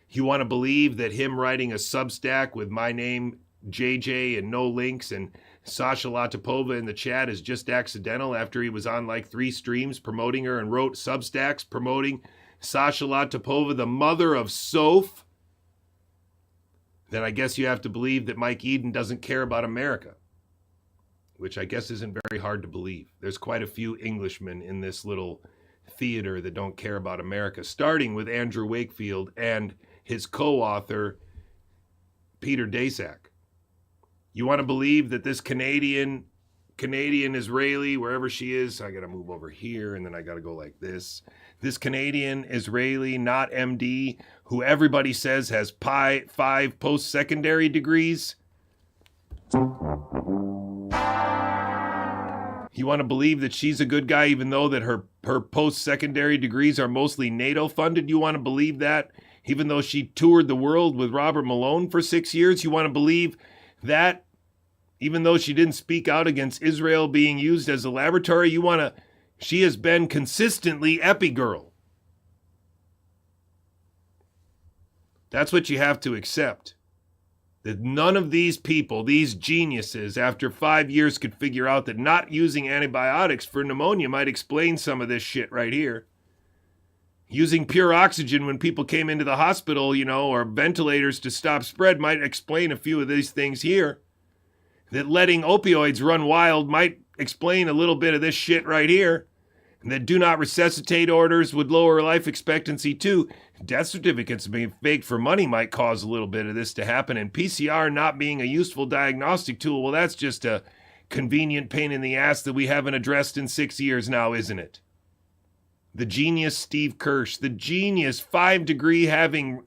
You want to believe that him writing a Substack with my name, JJ, and no links, and Sasha Latipova in the chat is just accidental after he was on like 3 streams promoting her and wrote Substacks promoting Sasha Latipova, the mother of Soph? Then I guess you have to believe that Mike Eden doesn't care about America, which I guess isn't very hard to believe. There's quite a few Englishmen in this little theater that don't care about America, starting with Andrew Wakefield and his co-author, Peter Daszak. You want to believe that this Canadian Israeli, wherever she is, I got to move over here and then I got to go like this. This Canadian Israeli, not MD, who everybody says has 5 post-secondary degrees. You want to believe that she's a good guy even though that her post-secondary degrees are mostly NATO funded? You want to believe that even though she toured the world with Robert Malone for 6 years? You want to believe that even though she didn't speak out against Israel being used as a laboratory? She has been consistently Epigirl. That's what you have to accept. That none of these people, these geniuses, after 5 years could figure out that not using antibiotics for pneumonia might explain some of this shit right here. Using pure oxygen when people came into the hospital, or ventilators to stop spread might explain a few of these things here. That letting opioids run wild might explain a little bit of this shit right here. And that do not resuscitate orders would lower life expectancy too. Death certificates being faked for money might cause a little bit of this to happen. And PCR not being a useful diagnostic tool, well, that's just a convenient pain in the ass that we haven't addressed in 6 years now, isn't it? The genius Steve Kirsch, the genius 5-degree having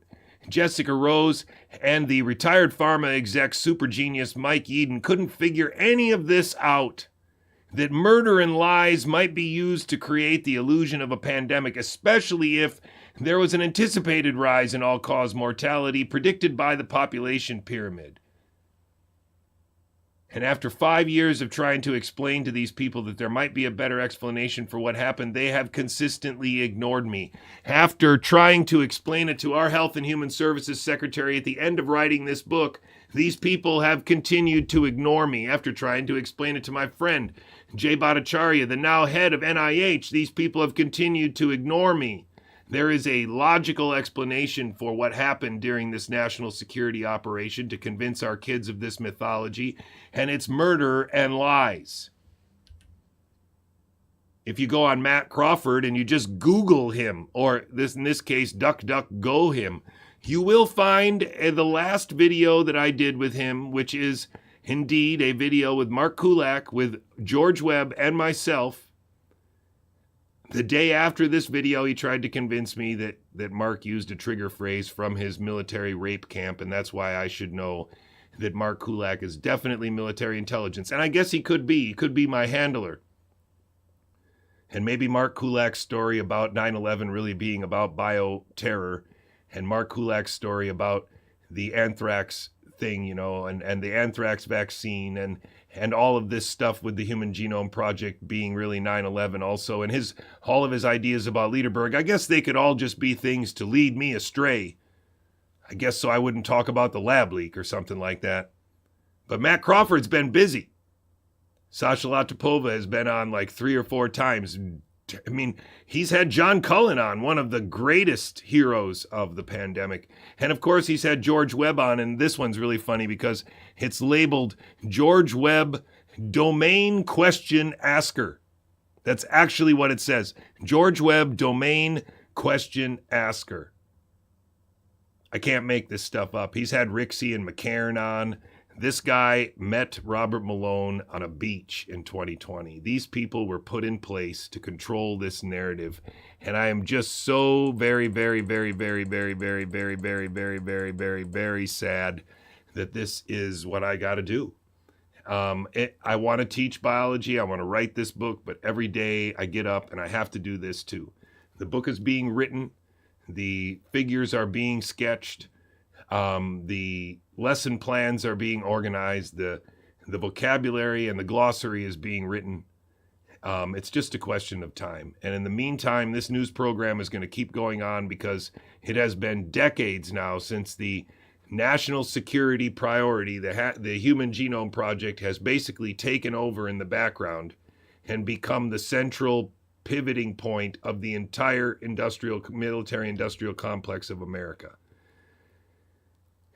Jessica Rose, and the retired pharma exec super genius Mike Eden couldn't figure any of this out. That murder and lies might be used to create the illusion of a pandemic, especially if there was an anticipated rise in all-cause mortality predicted by the population pyramid. And after 5 years of trying to explain to these people that there might be a better explanation for what happened, they have consistently ignored me. After trying to explain it to our Health and Human Services Secretary at the end of writing this book, these people have continued to ignore me. After trying to explain it to my friend, Jay Bhattacharya, the now head of NIH, these people have continued to ignore me. There is a logical explanation for what happened during this national security operation to convince our kids of this mythology, and it's murder and lies. If you go on Matt Crawford and you just Google him, or in this case, DuckDuckGo him, you will find the last video that I did with him, which is indeed a video with Mark Kulak, with George Webb and myself. The day after this video, he tried to convince me that Mark used a trigger phrase from his military rape camp, and that's why I should know that Mark Kulak is definitely military intelligence. And I guess he could be. He could be my handler. And maybe Mark Kulak's story about 9/11 really being about bioterror, and Mark Kulak's story about the anthrax thing, and the anthrax vaccine, and all of this stuff with the Human Genome Project being really 9/11 also, and all of his ideas about Lederberg, I guess they could all just be things to lead me astray. I guess so I wouldn't talk about the lab leak or something like that. But Matt Crawford's been busy. Sasha Latipova has been on like 3 or 4 times. I mean, he's had John Cullen on, one of the greatest heroes of the pandemic. And of course, he's had George Webb on, and this one's really funny because it's labeled George Webb Domain Question Asker. That's actually what it says. George Webb Domain Question Asker. I can't make this stuff up. He's had Rixey and McCairn on. This guy met Robert Malone on a beach in 2020. These people were put in place to control this narrative. And I am just so very, very, very, very, very, very, very, very, very, very, very, very sad that this is what I got to do. I want to teach biology. I want to write this book, but every day I get up and I have to do this too. The book is being written. The figures are being sketched. The lesson plans are being organized. The vocabulary and the glossary is being written. It's just a question of time. And in the meantime, this news program is going to keep going on because it has been decades now since the national security priority, the Human Genome Project, has basically taken over in the background and become the central pivoting point of the entire military-industrial complex of America.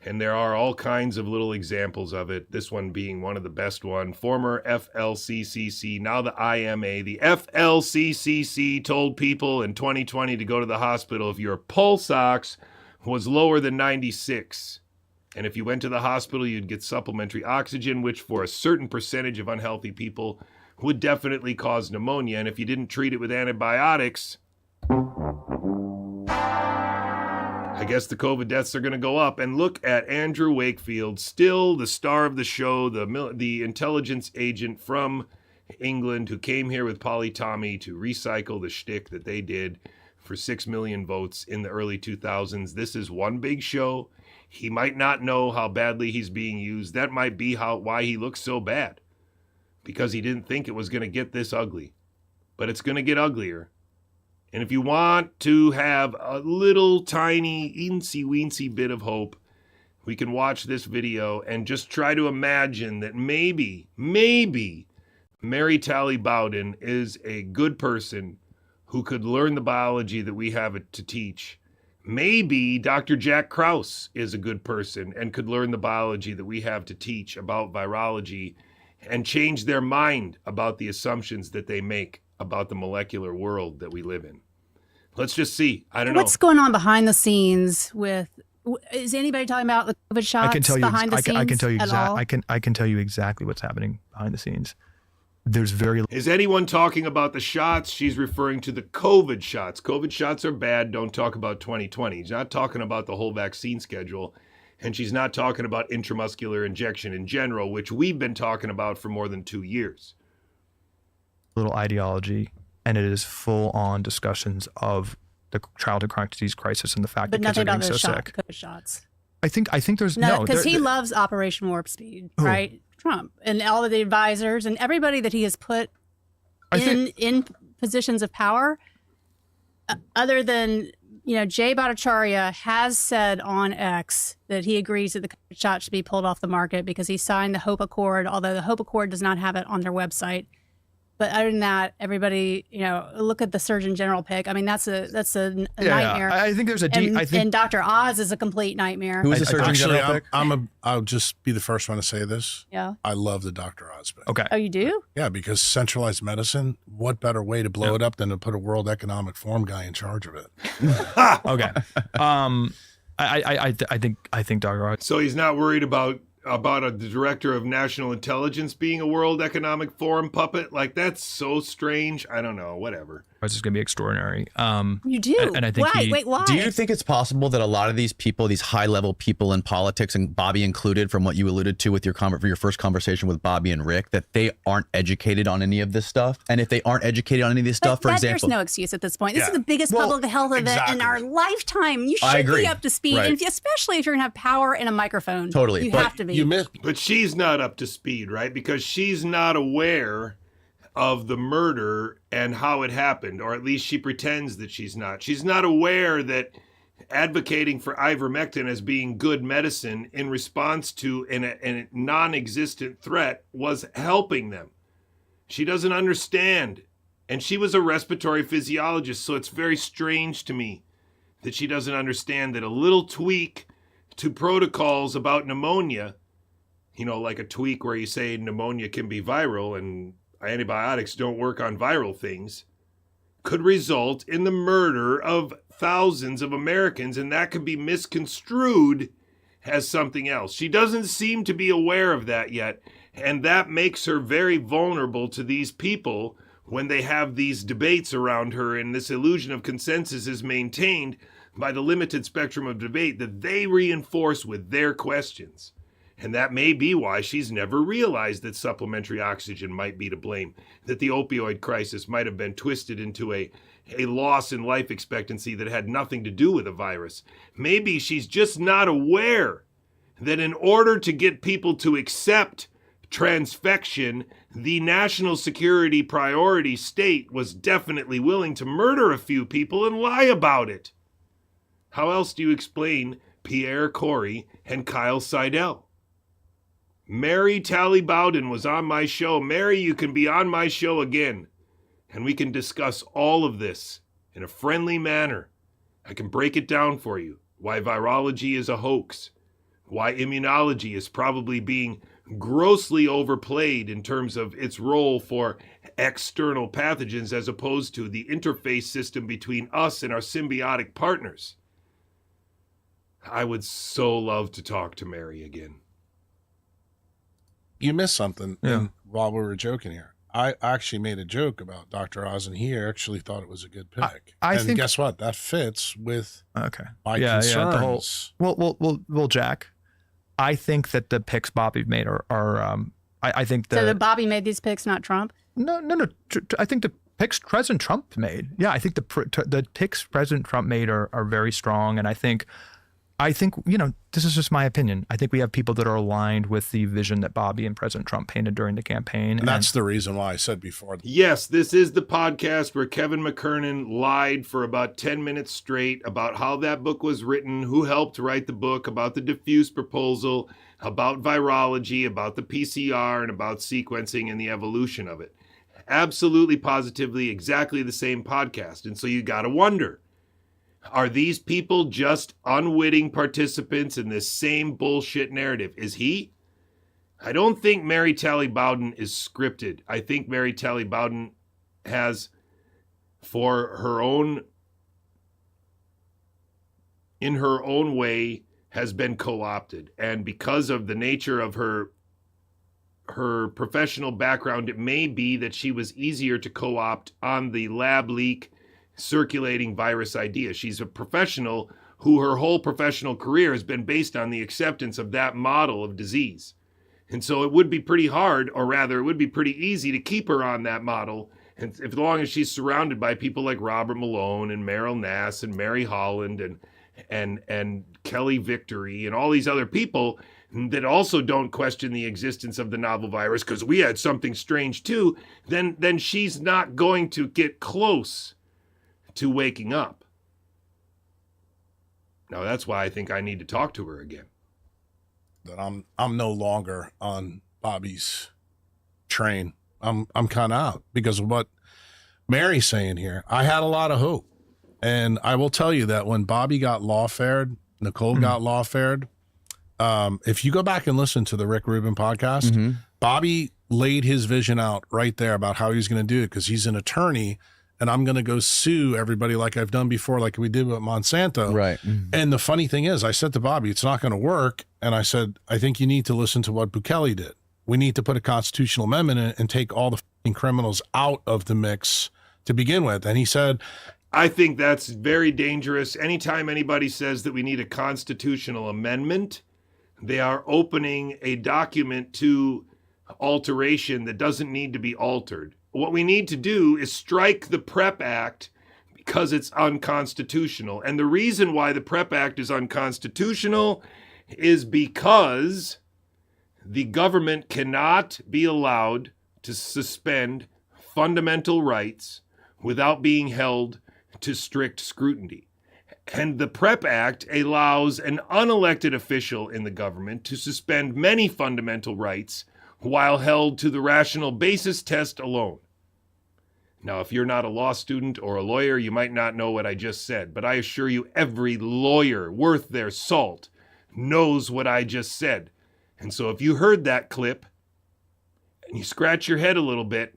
And there are all kinds of little examples of it, this one being one of the best one. Former FLCCC, now the IMA. The FLCCC told people in 2020 to go to the hospital if your pulse ox was lower than 96. And if you went to the hospital, you'd get supplementary oxygen, which for a certain percentage of unhealthy people would definitely cause pneumonia. And if you didn't treat it with antibiotics, I guess the COVID deaths are going to go up. And look at Andrew Wakefield, still the star of the show, the intelligence agent from England who came here with Polly Tommy to recycle the shtick that they did for 6 million votes in the early 2000s. This is one big show. He might not know how badly he's being used. That might be why he looks so bad, because he didn't think it was going to get this ugly. But it's going to get uglier. And if you want to have a little tiny, eensy-weensy bit of hope, we can watch this video and just try to imagine that maybe Mary Tally Bowden is a good person who could learn the biology that we have to teach. Maybe Dr. Jack Krause is a good person and could learn the biology that we have to teach about virology and change their mind about the assumptions that they make about the molecular world that we live in. Let's just see. I don't know. What's going on behind the scenes with, is anybody talking about the COVID shots I can tell you, behind the scenes I can tell you at all? I can tell you exactly what's happening behind the scenes. Is anyone talking about the shots? She's referring to the COVID shots. COVID shots are bad. Don't talk about 2020. She's not talking about the whole vaccine schedule. And she's not talking about intramuscular injection in general, which we've been talking about for more than 2 years. Little ideology, and it is full on discussions of the childhood chronic disease crisis and the fact But that kids are nothing getting about so the sick. COVID shots. I think there's because he loves Operation Warp Speed, right? Trump and all of the advisors and everybody that he has put in positions of power, other than, Jay Bhattacharya has said on X that he agrees that the COVID shot should be pulled off the market because he signed the Hope Accord, although the Hope Accord does not have it on their website. But other than that, everybody, look at the Surgeon General pick. I mean, that's a nightmare. I think there's and Dr. Oz is a complete nightmare. Who's the Surgeon General pick? I'll just be the first one to say this. Yeah. I love the Dr. Oz pick. Okay. Oh, you do? Yeah, because centralized medicine, what better way to blow it up than to put a World Economic Forum guy in charge of it? Okay. I think Dr. Oz. So he's not worried about the director of national intelligence being a World Economic Forum puppet? Like, that's so strange. I don't know. Whatever. It's just going to be extraordinary. You do? And I think wait, why? Do you think it's possible that a lot of these people, these high-level people in politics, and Bobby included, from what you alluded to with your first conversation with Bobby and Rick, that they aren't educated on any of this stuff? And if they aren't educated on any of this stuff, for example, there's no excuse at this point. This is the biggest public health event in our lifetime. You should be up to speed, and especially if you're going to have power and a microphone. Totally, you have to be. But she's not up to speed, right? Because she's not aware of the murder and how it happened, or at least she pretends that she's not. She's not aware that advocating for ivermectin as being good medicine in response to a non-existent threat was helping them. She doesn't understand. And she was a respiratory physiologist, so it's very strange to me that she doesn't understand that a little tweak to protocols about pneumonia, like a tweak where you say pneumonia can be viral and antibiotics don't work on viral things, could result in the murder of thousands of Americans, and that could be misconstrued as something else. She doesn't seem to be aware of that yet, and that makes her very vulnerable to these people when they have these debates around her, and this illusion of consensus is maintained by the limited spectrum of debate that they reinforce with their questions. And that may be why she's never realized that supplementary oxygen might be to blame, that the opioid crisis might have been twisted into a loss in life expectancy that had nothing to do with a virus. Maybe she's just not aware that in order to get people to accept transfection, the national security priority state was definitely willing to murder a few people and lie about it. How else do you explain Pierre Corey and Kyle Seidel? Mary Tally Bowden was on my show. Mary, you can be on my show again, and we can discuss all of this in a friendly manner. I can break it down for you, why virology is a hoax, why immunology is probably being grossly overplayed in terms of its role for external pathogens as opposed to the interface system between us and our symbiotic partners. I would so love to talk to Mary again. You missed something Yeah. while we were joking here. I actually made a joke about Dr. Oz, and he actually thought it was a good pick. I and think- guess what? That fits with my The concerns. whole, well, Jack, I think that the picks Bobby made are I think So that Bobby made these picks, not Trump? No. I think the picks President Trump made. Yeah, I think the picks President Trump made are very strong, and I think this is just my opinion. I think we have people that are aligned with the vision that Bobby and President Trump painted during the campaign, And that's the reason why I said before. Yes, this is the podcast where Kevin McKernan lied for about 10 minutes straight about how that book was written, who helped write the book, about the diffuse proposal, about virology, about the PCR, and about sequencing and the evolution of it. Absolutely, positively, exactly the same podcast. And so you got to wonder, are these people just unwitting participants in this same bullshit narrative? Is he? I don't think Mary Talley Bowden is scripted. I think Mary Talley Bowden has, in her own way, has been co-opted. And because of the nature of her professional background, it may be that she was easier to co-opt on the lab leak circulating virus idea. She's a professional who her whole professional career has been based on the acceptance of that model of disease. And so it would be pretty hard, or rather it would be pretty easy to keep her on that model, and as long as she's surrounded by people like Robert Malone and Meryl Nass and Mary Holland and Kelly Victory and all these other people that also don't question the existence of the novel virus because we had something strange too, then she's not going to get close to waking up. Now that's why I think I need to talk to her again. That I'm no longer on Bobby's train. I'm kind of out because of what Mary's saying here. I had a lot of hope, and I will tell you that when Bobby got lawfared, Nicole got lawfared. If you go back and listen to the Rick Rubin podcast, Bobby laid his vision out right there about how he's going to do it because he's an attorney. And I'm going to go sue everybody like I've done before, like we did with Monsanto. Right. And the funny thing is, I said to Bobby, it's not going to work. And I said, I think you need to listen to what Bukele did. We need to put a constitutional amendment in and take all the f***ing criminals out of the mix to begin with. And he said, I think that's very dangerous. Anytime anybody says that we need a constitutional amendment, they are opening a document to alteration that doesn't need to be altered. What we need to do is strike the PrEP Act because it's unconstitutional. And the reason why the PrEP Act is unconstitutional is because the government cannot be allowed to suspend fundamental rights without being held to strict scrutiny. And the PrEP Act allows an unelected official in the government to suspend many fundamental rights while held to the rational basis test alone. Now, if you're not a law student or a lawyer, you might not know what I just said, but I assure you every lawyer worth their salt knows what I just said. And so if you heard that clip and you scratch your head a little bit,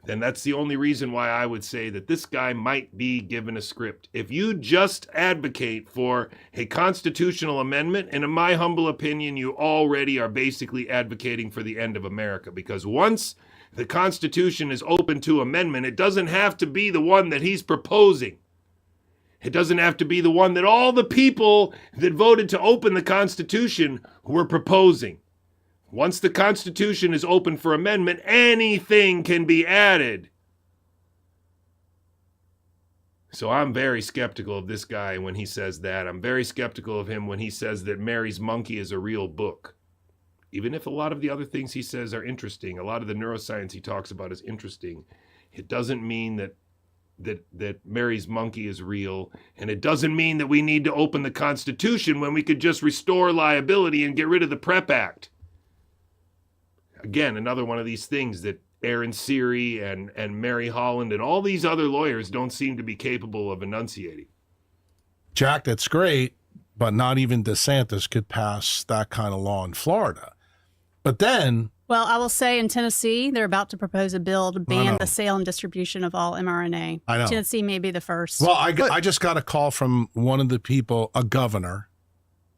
then that's the only reason why I would say that this guy might be given a script. If you just advocate for a constitutional amendment, and in my humble opinion, you already are basically advocating for the end of America, because once the Constitution is open to amendment, it doesn't have to be the one that he's proposing. It doesn't have to be the one that all the people that voted to open the Constitution were proposing. Once the Constitution is open for amendment, anything can be added. So I'm very skeptical of this guy when he says that. I'm very skeptical of him when he says that Mary's Monkey is a real book. Even if a lot of the other things he says are interesting, a lot of the neuroscience he talks about is interesting, it doesn't mean that Mary's Monkey is real, and it doesn't mean that we need to open the Constitution when we could just restore liability and get rid of the PrEP Act. Again, another one of these things that Aaron Seary and Mary Holland and all these other lawyers don't seem to be capable of enunciating. Jack, that's great, but not even DeSantis could pass that kind of law in Florida. But then... Well, I will say in Tennessee, they're about to propose a bill to ban the sale and distribution of all mRNA. I know. Tennessee may be the first. Well, I just got a call from one of the people, a governor,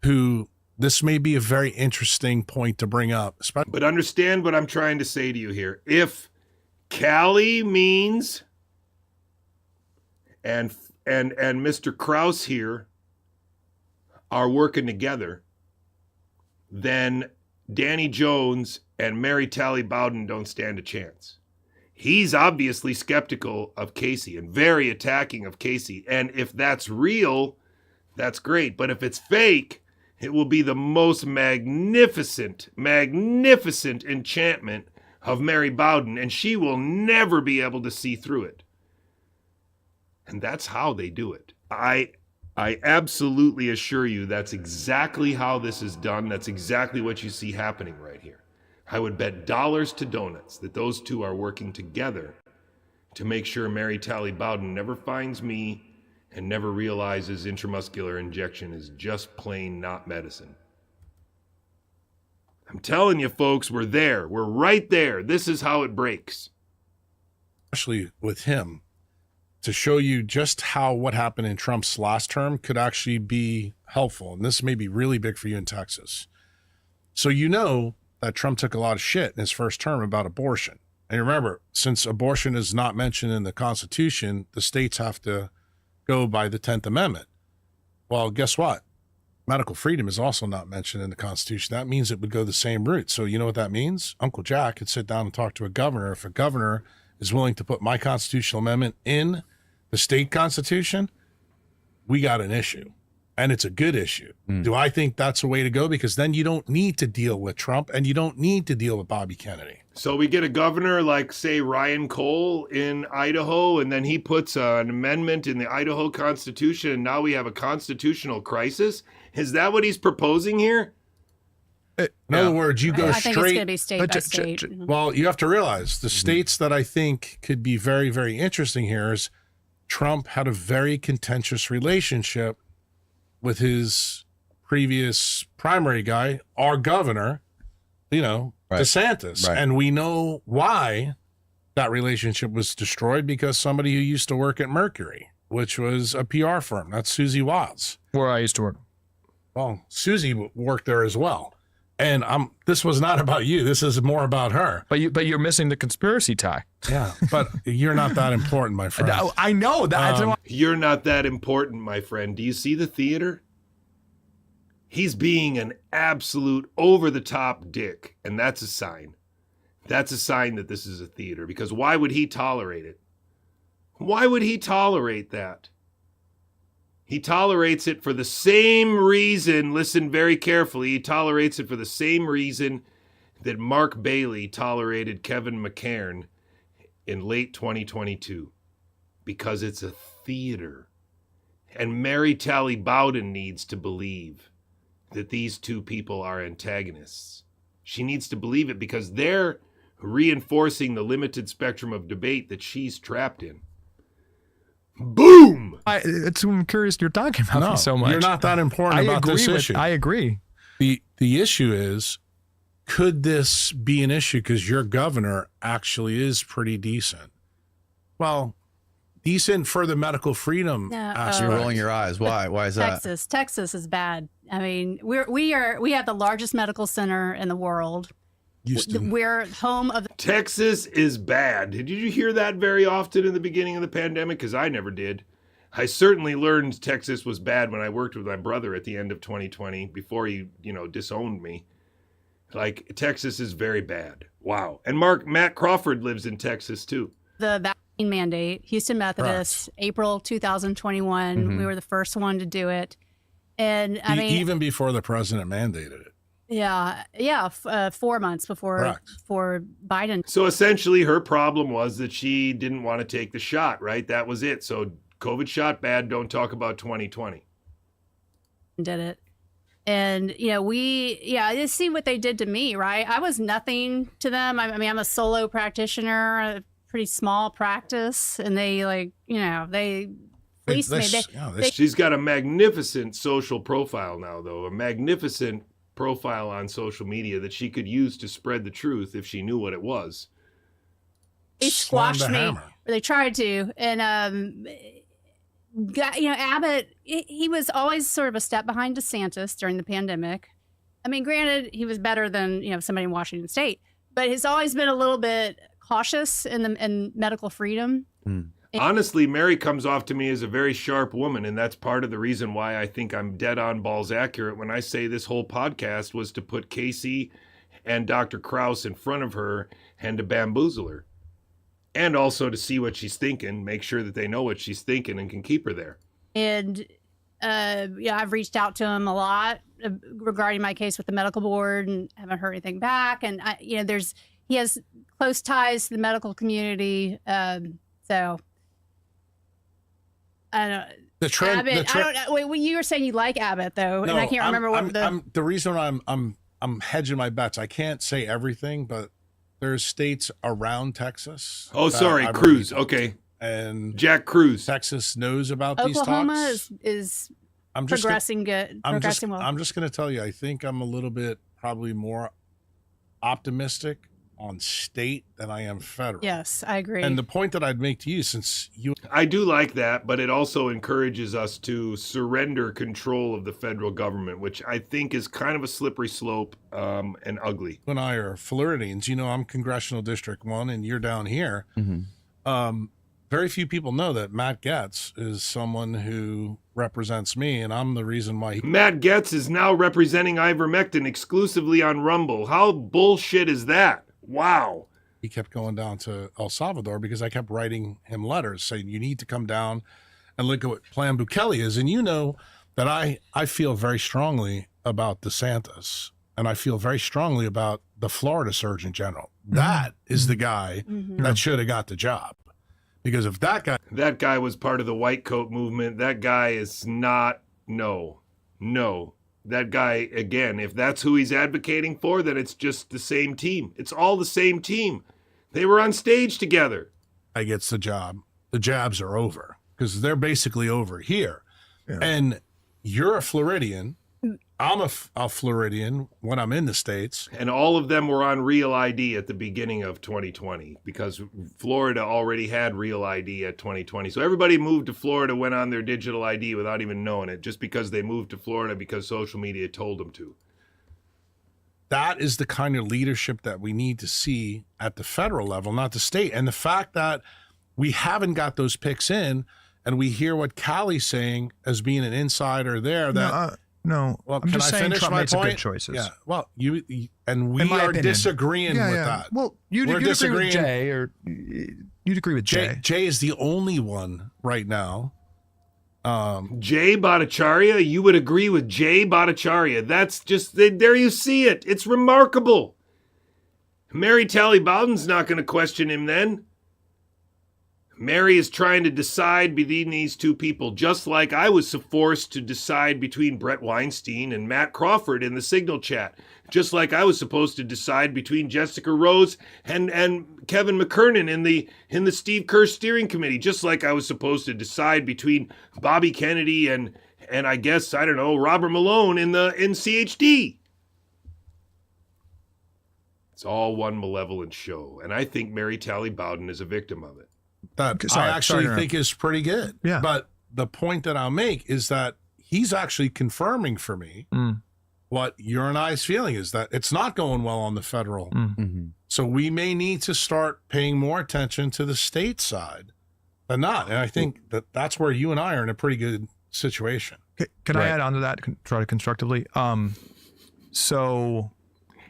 who this may be a very interesting point to bring up. But understand what I'm trying to say to you here. If Callie means and Mr. Krause here are working together, then Danny Jones and Mary Tally Bowden don't stand a chance. He's obviously skeptical of Casey and very attacking of Casey. And if that's real, that's great. But if it's fake, it will be the most magnificent enchantment of Mary Bowden, and she will never be able to see through it. And that's how they do it. I absolutely assure you that's exactly how this is done. That's exactly what you see happening right here. I would bet dollars to donuts that those two are working together to make sure Mary Tally Bowden never finds me and never realizes intramuscular injection is just plain not medicine. I'm telling you, folks, we're there. We're right there. This is how it breaks. Especially with him, to show you just how what happened in Trump's last term could actually be helpful. And this may be really big for you in Texas. So you know that Trump took a lot of shit in his first term about abortion. And remember, since abortion is not mentioned in the Constitution, the states have to go by the 10th Amendment. Well, guess what? Medical freedom is also not mentioned in the Constitution. That means it would go the same route. So you know what that means? Uncle Jack could sit down and talk to a governor. If a governor is willing to put my constitutional amendment in the state constitution, we got an issue. And it's a good issue. Do I think that's a way to go? Because then you don't need to deal with Trump and you don't need to deal with Bobby Kennedy. So we get a governor like, say, Ryan Cole in Idaho, and then he puts an amendment in the Idaho Constitution, and now we have a constitutional crisis? Is that what he's proposing here? In other words, you go I straight. think it's going to be state by state. Well, you have to realize the states that I think could be very, very interesting here is Trump had a very contentious relationship with his previous primary guy, our governor, DeSantis. Right. And we know why that relationship was destroyed, because somebody who used to work at Mercury, which was a PR firm. That's Susie Wiles. Where I used to work. Well, Susie worked there as well. And this was not about you. This is more about her. But you're missing the conspiracy tie. Yeah, but you're not that important, my friend. I know that. You're not that important, my friend. Do you see the theater? He's being an absolute over-the-top dick, and that's a sign. That's a sign that this is a theater, because why would he tolerate it? Why would he tolerate that? He tolerates it for the same reason, listen very carefully, he tolerates it for the same reason that Mark Bailey tolerated Kevin McCairn in late 2022. Because it's a theater. And Mary Tally Bowden needs to believe that these two people are antagonists. She needs to believe it because they're reinforcing the limited spectrum of debate that she's trapped in. Boom! I'm curious you're talking about me so much. You're not that important about this issue. I agree. The issue is, could this be an issue because your governor actually is pretty decent? Well, decent for the medical freedom aspect. You're rolling your eyes. Why? Why is that? Texas is bad. I mean, we have the largest medical center in the world. Houston. We're home of Texas is bad. Did you hear that very often in the beginning of the pandemic? Because I never did. I certainly learned Texas was bad when I worked with my brother at the end of 2020 before he, disowned me. Like, Texas is very bad. Wow. And Matt Crawford lives in Texas too. the vaccine mandate. Houston Methodist, April 2021. Mm-hmm. We were the first one to do it. And I mean, even before the president mandated it. Yeah, 4 months before Biden. So essentially her problem was that she didn't want to take the shot, right? That was it. So COVID shot bad, don't talk about 2020. Did it. And, I just see what they did to me, right? I was nothing to them. I mean, I'm a solo practitioner, a pretty small practice, and they they fleeced me. She's got a magnificent social profile now, though, a magnificent profile on social media that she could use to spread the truth if she knew what it was. They squashed me. Or they tried to. And Abbott, he was always sort of a step behind DeSantis during the pandemic. I mean, granted, he was better than, somebody in Washington State, but he's always been a little bit cautious in medical freedom. Honestly, Mary comes off to me as a very sharp woman, and that's part of the reason why I think I'm dead on balls accurate when I say this whole podcast was to put Casey and Dr. Krause in front of her and to bamboozle her. And also to see what she's thinking, make sure that they know what she's thinking and can keep her there. And, I've reached out to him a lot regarding my case with the medical board and haven't heard anything back. And, he has close ties to the medical community. So I don't know. Abbott, I don't know. Wait, you were saying you like Abbott though, and I can't remember what the reason I'm hedging my bets. I can't say everything, but there's states around Texas. Oh, sorry, Cruz. Okay, and Jack Cruz. Texas knows about these talks. Oklahoma is progressing good. I'm well. just going to tell you. I think I'm a little bit probably more optimistic on state than I am federal. Yes, I agree. And the point that I'd make to you, since you... I do like that, but it also encourages us to surrender control of the federal government, which I think is kind of a slippery slope and ugly. You and I are Floridians. I'm Congressional District 1, and you're down here. Very few people know that Matt Getz is someone who represents me, and I'm the reason why Matt Getz is now representing ivermectin exclusively on Rumble. How bullshit is that? Wow. He kept going down to El Salvador because I kept writing him letters saying, you need to come down and look at what Plan Bukele is. And you know that I feel very strongly about DeSantis, and I feel very strongly about the Florida Surgeon General. That is the guy that should have got the job. Because if that guy was part of the white coat movement, that guy is not, no. That guy, again, if that's who he's advocating for, then it's just the same team. It's all the same team. They were on stage together. I gets the job. The jabs are over because they're basically over here. Yeah. And you're a Floridian. I'm a Floridian when I'm in the States. And all of them were on Real ID at the beginning of 2020 because Florida already had Real ID at 2020. So everybody moved to Florida, went on their digital ID without even knowing it, just because they moved to Florida because social media told them to. That is the kind of leadership that we need to see at the federal level, not the state. And the fact that we haven't got those picks in, and we hear what Callie's saying as being an insider there, that... No, well, I'm just saying Trump made some good point? choices. Yeah. Well, we are opinion. Disagreeing with that. Well, you'd agree with Jay, or you'd agree with Jay. Jay is the only one right now. Jay Bhattacharya, you would agree with Jay Bhattacharya. That's just, there you see it. It's remarkable. Mary Talley Bowden's not going to question him then. Mary is trying to decide between these two people, just like I was forced to decide between Brett Weinstein and Matt Crawford in the Signal chat. Just like I was supposed to decide between Jessica Rose and Kevin McKernan in the Steve Kerr steering committee. Just like I was supposed to decide between Bobby Kennedy and I guess, I don't know, Robert Malone in CHD. It's all one malevolent show. And I think Mary Talley Bowden is a victim of it. That I actually think is pretty good. Yeah. But the point that I'll make is that he's actually confirming for me what your and I's feeling is, that it's not going well on the federal. So we may need to start paying more attention to the state side than not. And I think that's where you and I are in a pretty good situation. Can I add on to that, try to constructively? So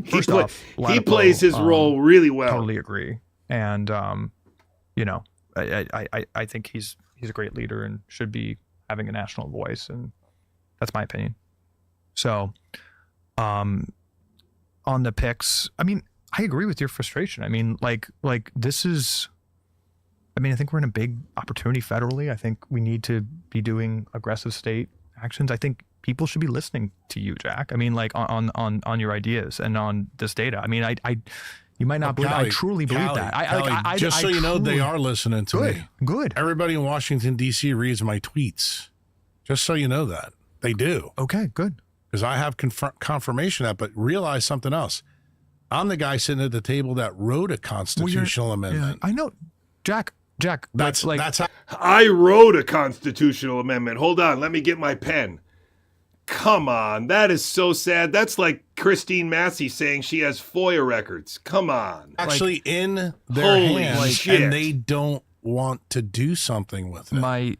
first off, he plays his role really well. Totally agree. And, I think he's a great leader and should be having a national voice, and that's my opinion. So, on the picks, I mean, I agree with your frustration. I mean, like this is, I think we're in a big opportunity federally. I think we need to be doing aggressive state actions. I think people should be listening to you, Jack. I mean, like on your ideas and on this data. I mean, you might not believe. I truly believe that. I just so you know, they are listening to me. Good. Everybody in Washington, D.C. reads my tweets. Just so you know that. They do. Okay, good. Because I have confirmation of that, but realize something else. I'm the guy sitting at the table that wrote a constitutional amendment. Yeah, I know. Jack, Jack, That's how. I wrote a constitutional amendment. Hold on, let me get my pen. Come on, that is so sad. That's like Christine Massey saying she has FOIA records. Come on. Actually in their holy hands, shit. and they don't want to do something with it.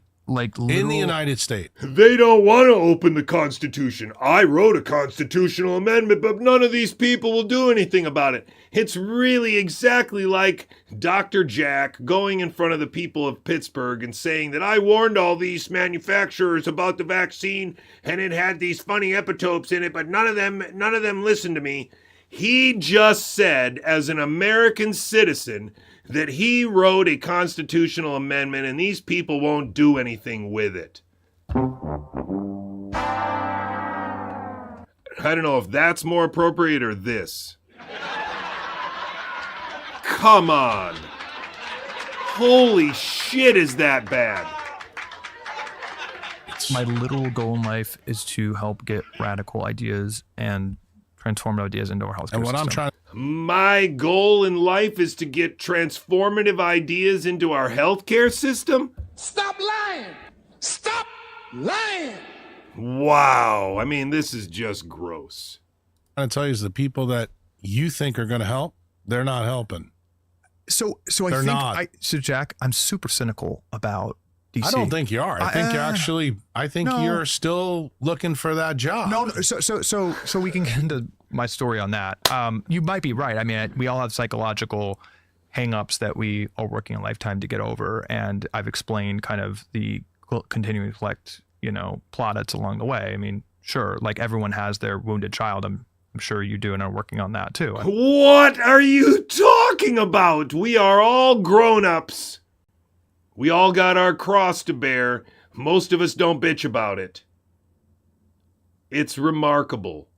In the United States. They don't want to open the Constitution. I wrote a constitutional amendment, but none of these people will do anything about it. It's really exactly like Dr. Jack going in front of the people of Pittsburgh and saying that I warned all these manufacturers about the vaccine and it had these funny epitopes in it, but none of them listened to me. He just said, as an American citizen, that he wrote a constitutional amendment and these people won't do anything with it. I don't know if that's more appropriate or this. Come on. Holy shit, is that bad? My literal goal in life is to help get radical ideas and transformative ideas into our healthcare And what system. I'm trying My goal in life is to get transformative ideas into our healthcare system? Stop lying! Stop lying! Wow. I mean, this is just gross. to tell you is the people that you think are going to help, they're not helping. So They're not. So Jack, I'm super cynical about DC. I don't think you are. I think you're actually. I think you're still looking for that job. No. So we can get into my story on that. You might be right. I mean, we all have psychological hang-ups that we are working a lifetime to get over, and I've explained kind of the continuing to collect, plaudits along the way. I mean, sure, like everyone has their wounded child. I'm sure you do and are working on that too. What are you talking about? We are all grown-ups. We all got our cross to bear. Most of us don't bitch about it. It's remarkable.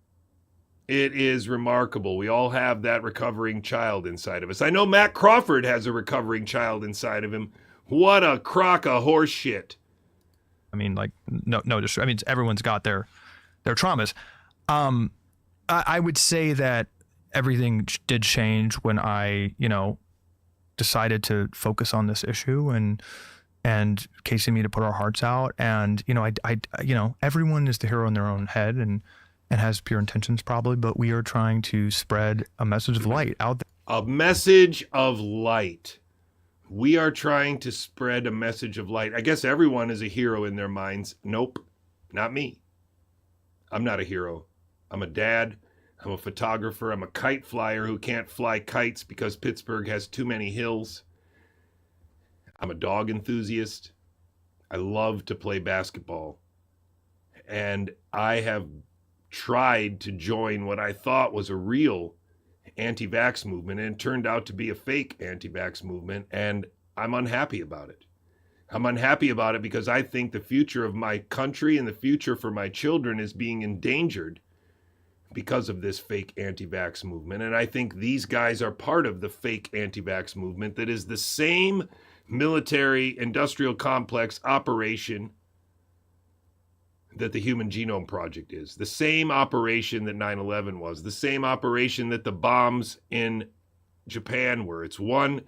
It is remarkable. We all have that recovering child inside of us. I know Matt Crawford has a recovering child inside of him. What a crock of horse shit. I mean, like, no, just, I mean, everyone's got their traumas. I would say that everything did change when I, decided to focus on this issue and Casey and me to put our hearts out. And, everyone is the hero in their own head and has pure intentions probably, but we are trying to spread a message of light out there. A message of light. We are trying to spread a message of light. I guess everyone is a hero in their minds. Nope, not me. I'm not a hero. I'm a dad. I'm a photographer. I'm a kite flyer who can't fly kites because Pittsburgh has too many hills. I'm a dog enthusiast. I love to play basketball. And I have tried to join what I thought was a real anti-vax movement, and it turned out to be a fake anti-vax movement, and I'm unhappy about it. I'm unhappy about it because I think the future of my country and the future for my children is being endangered because of this fake anti-vax movement. And I think these guys are part of the fake anti-vax movement that is the same military industrial complex operation that the Human Genome Project is, the same operation that 9/11 was, the same operation that the bombs in Japan were. It's one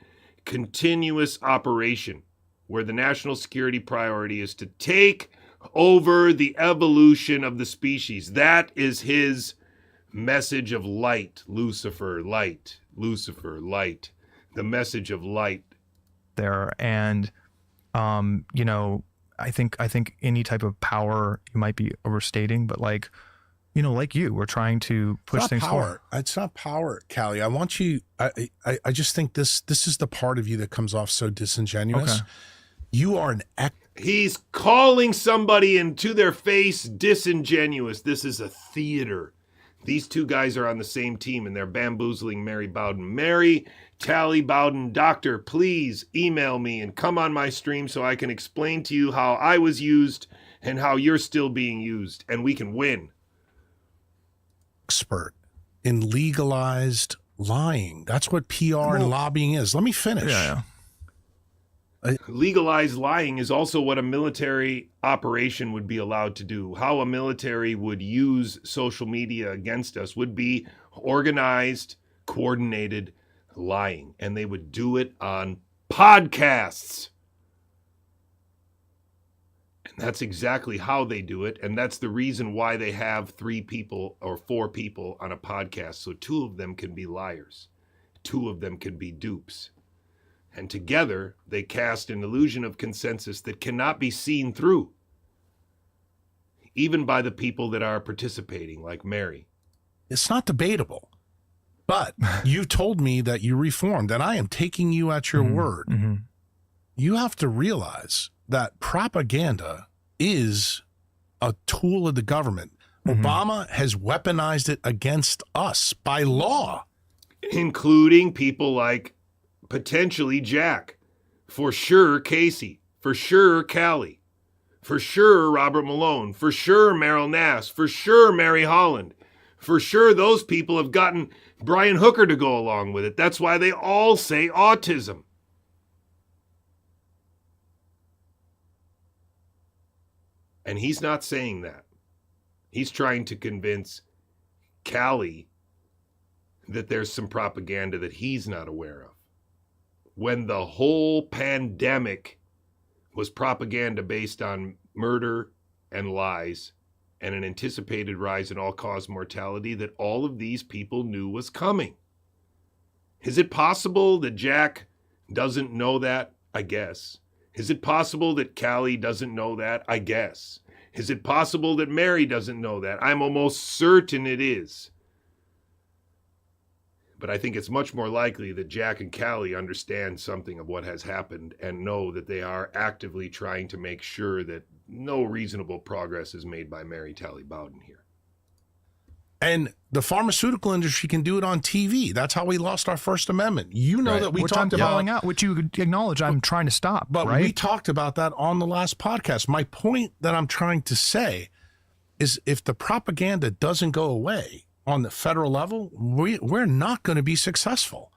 continuous operation where the national security priority is to take over the evolution of the species. That is his message of light. Lucifer, light. Lucifer, light. The message of light. There. And, I think any type of power you might be overstating, but like you, we're trying to push things forward. It's not power, Callie. I want you. I just think this is the part of you that comes off so disingenuous. Okay. You are He's calling somebody into their face disingenuous. This is a theater. These two guys are on the same team and they're bamboozling Mary Bowden. Mary Tally Bowden, doctor, please email me and come on my stream so I can explain to you how I was used and how you're still being used, and we can win. expert in legalized lying. That's what PR and lobbying is. Let me finish. Yeah. Legalized lying is also what a military operation would be allowed to do. How a military would use social media against us would be organized, coordinated lying. And they would do it on podcasts. And that's exactly how they do it. And that's the reason why they have 3 people or 4 people on a podcast. So 2 of them can be liars. 2 of them can be dupes. And together they cast an illusion of consensus that cannot be seen through, even by the people that are participating, like Mary. It's not debatable. But you told me that you reformed, and I am taking you at your word. Mm-hmm. You have to realize that propaganda is a tool of the government. Obama has weaponized it against us by law. Including people like potentially Jack, for sure Casey, for sure Callie, for sure Robert Malone, for sure Meryl Nass, for sure Mary Holland. For sure those people have gotten Brian Hooker to go along with it. That's why they all say autism. And he's not saying that. He's trying to convince Callie that there's some propaganda that he's not aware of. When the whole pandemic was propaganda based on murder and lies and an anticipated rise in all-cause mortality that all of these people knew was coming. Is it possible that Jack doesn't know that? I guess. Is it possible that Callie doesn't know that? I guess. Is it possible that Mary doesn't know that? I'm almost certain it is. But I think it's much more likely that Jack and Callie understand something of what has happened and know that they are actively trying to make sure that no reasonable progress is made by Mary Talley Bowden here. And the pharmaceutical industry can do it on TV. That's how we lost our First Amendment. You know that we talked about out, which you acknowledge I'm trying to stop. But right? we talked about that on the last podcast. My point that I'm trying to say is if the propaganda doesn't go away on the federal level, we're not going to be successful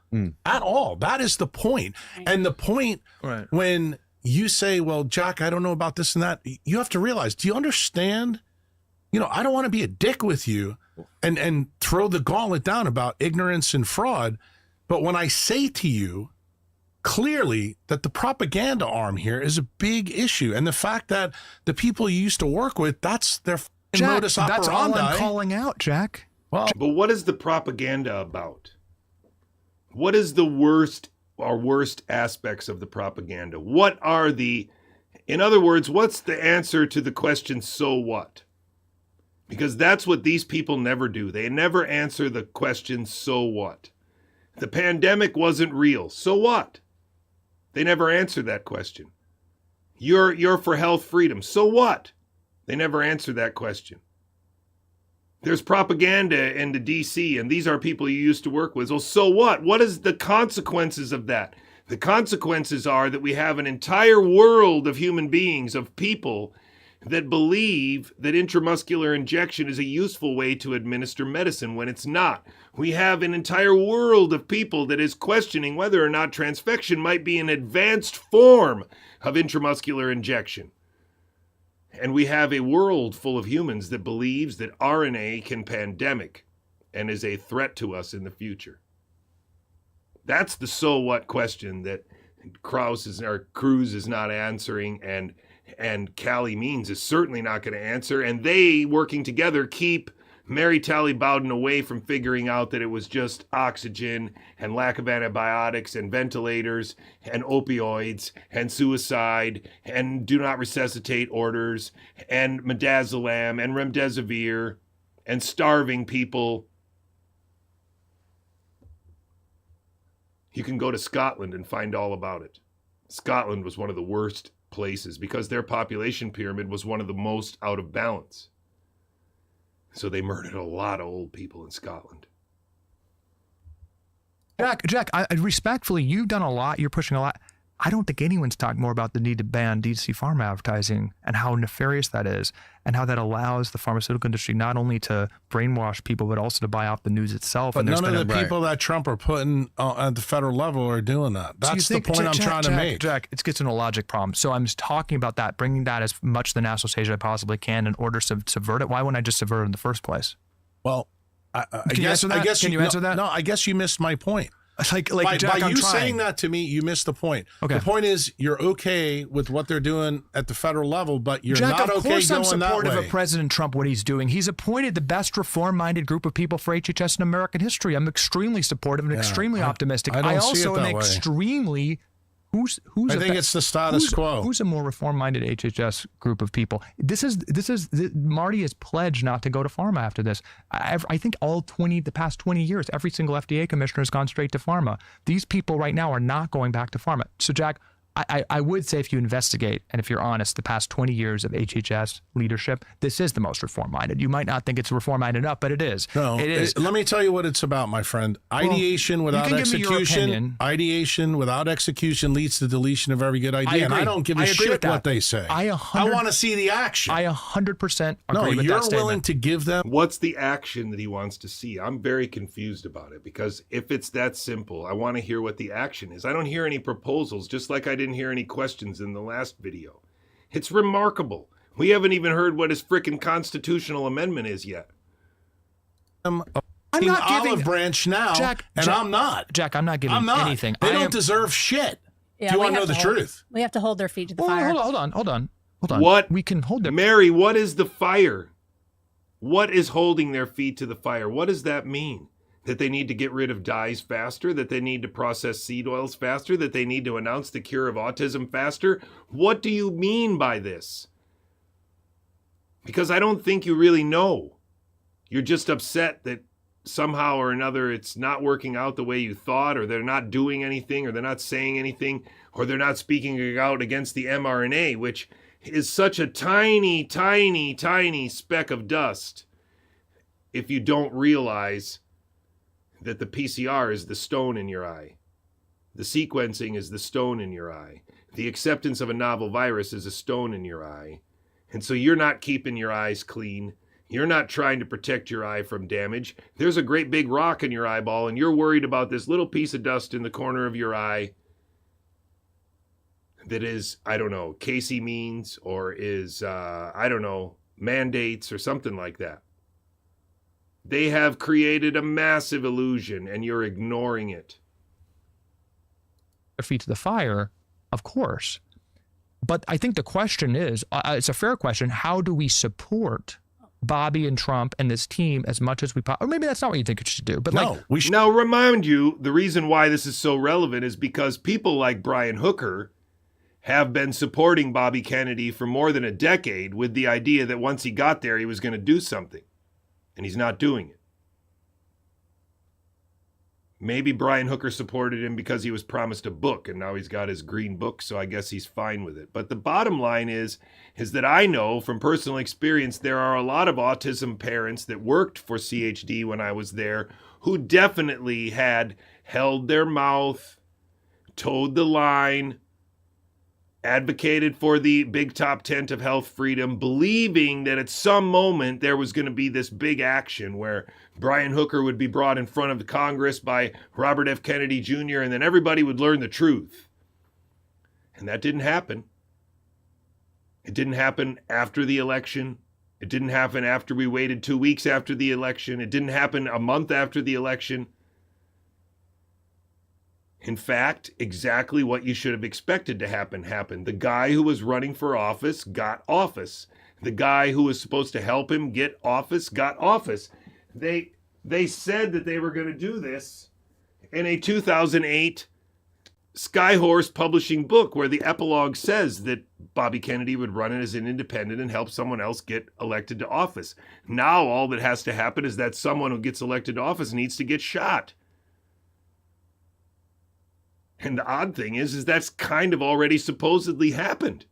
at all. That is the point. And the point when you say, well, Jack, I don't know about this and that, you have to realize, do you understand? You know, I don't want to be a dick with you and throw the gauntlet down about ignorance and fraud. But when I say to you clearly that the propaganda arm here is a big issue, and the fact that the people you used to work with, that's their modus operandi. That's all I'm calling out, Jack. Well, but what is the propaganda about? What is the worst aspects of the propaganda? What are in other words, what's the answer to the question, so what? Because that's what these people never do. They never answer the question, so what? The pandemic wasn't real. So what? They never answer that question. You're for health freedom. So what? They never answer that question. There's propaganda in the DC, and these are people you used to work with. Well, so what? What is the consequences of that? The consequences are that we have an entire world of human beings, of people that believe that intramuscular injection is a useful way to administer medicine when it's not. We have an entire world of people that is questioning whether or not transfection might be an advanced form of intramuscular injection. And we have a world full of humans that believes that RNA can pandemic and is a threat to us in the future. That's the so what question that Cruz is not answering, and Callie Means is certainly not going to answer. And they, working together, keep Mary Talley Bowden away from figuring out that it was just oxygen and lack of antibiotics and ventilators and opioids and suicide and do not resuscitate orders and midazolam and remdesivir and starving people. You can go to Scotland and find all about it. Scotland was one of the worst places because their population pyramid was one of the most out of balance. So they murdered a lot of old people in Scotland. Jack, I respectfully, you've done a lot. You're pushing a lot. I don't think anyone's talked more about the need to ban D2C pharma advertising and how nefarious that is, and how that allows the pharmaceutical industry not only to brainwash people, but also to buy off the news itself. But none of the people that Trump are putting at the federal level are doing that. That's the point I'm trying to make. Jack, it gets into a logic problem. So I'm just talking about that, bringing that as much to the national stage as I possibly can in order to subvert it. Why wouldn't I just subvert it in the first place? Well, I Can you answer that? I guess you missed my point. Like by Jack, I'm you trying. saying that to me, you missed the point. Okay. The point is you're okay with what they're doing at the federal level, but you're Jack, not of okay course I'm going that supportive way. of President Trump, what he's doing. He's appointed the best reform-minded group of people for HHS in American history. I'm extremely supportive and extremely optimistic. I don't see also it that am way. extremely. I think it's the status quo. Who's a more reform-minded HHS group of people? Marty is pledged not to go to pharma after this. I think the past 20 years, every single FDA commissioner has gone straight to pharma. These people right now are not going back to pharma. So Jack, I would say if you investigate and if you're honest, the past 20 years of HHS leadership, this is the most reform-minded. You might not think it's reform-minded enough, but it is. No, it is. Let me tell you what it's about, my friend. Ideation without execution. Ideation without execution leads to deletion of every good idea. And I don't give a shit what they say. I want to see the action. I 100% agree with that you're statement. willing to give them. What's the action that he wants to see? I'm very confused about it, because if it's that simple, I want to hear what the action is. I don't hear any proposals, just like I didn't hear any questions in the last video. It's remarkable. We haven't even heard what his frickin' constitutional amendment is yet. I'm not olive branch now, I'm not. Jack, I'm not giving anything. They don't deserve shit. Yeah, Do you we want to know have the hold- truth? We have to hold their feet to the fire. Hold on. What? We can hold them. Mary, what is the fire? What is holding their feet to the fire? What does that mean? That they need to get rid of dyes faster? That they need to process seed oils faster? That they need to announce the cure of autism faster? What do you mean by this? Because I don't think you really know. You're just upset that somehow or another it's not working out the way you thought, or they're not doing anything, or they're not saying anything, or they're not speaking out against the mRNA, which is such a tiny, tiny, tiny speck of dust if you don't realize that the PCR is the stone in your eye. The sequencing is the stone in your eye. The acceptance of a novel virus is a stone in your eye. And so you're not keeping your eyes clean. You're not trying to protect your eye from damage. There's a great big rock in your eyeball, and you're worried about this little piece of dust in the corner of your eye that is, I don't know, Casey means, or is, I don't know, mandates or something like that. They have created a massive illusion, and you're ignoring it. Their feet to the fire, of course. But I think the question is, it's a fair question, how do we support Bobby and Trump and this team as much as we possibly, or maybe that's not what you think it should do, but No, we should. Now, remind you, the reason why this is so relevant is because people like Brian Hooker have been supporting Bobby Kennedy for more than a decade with the idea that once he got there, he was going to do something. And he's not doing it. Maybe Brian Hooker supported him because he was promised a book, and now he's got his green book, so I guess he's fine with it. But the bottom line is that I know from personal experience there are a lot of autism parents that worked for CHD when I was there who definitely had held their mouth, towed the line, advocated for the big top tent of health freedom, believing that at some moment there was going to be this big action where Brian Hooker would be brought in front of the Congress by Robert F. Kennedy Jr., and then everybody would learn the truth. And that didn't happen. It didn't happen after the election. It didn't happen after we waited 2 weeks after the election. It didn't happen a month after the election. In fact, exactly what you should have expected to happen happened. The guy who was running for office got office. The guy who was supposed to help him get office got office. They said that they were going to do this in a 2008 Skyhorse publishing book where the epilogue says that Bobby Kennedy would run as an independent and help someone else get elected to office. Now all that has to happen is that someone who gets elected to office needs to get shot. And the odd thing is that's kind of already supposedly happened.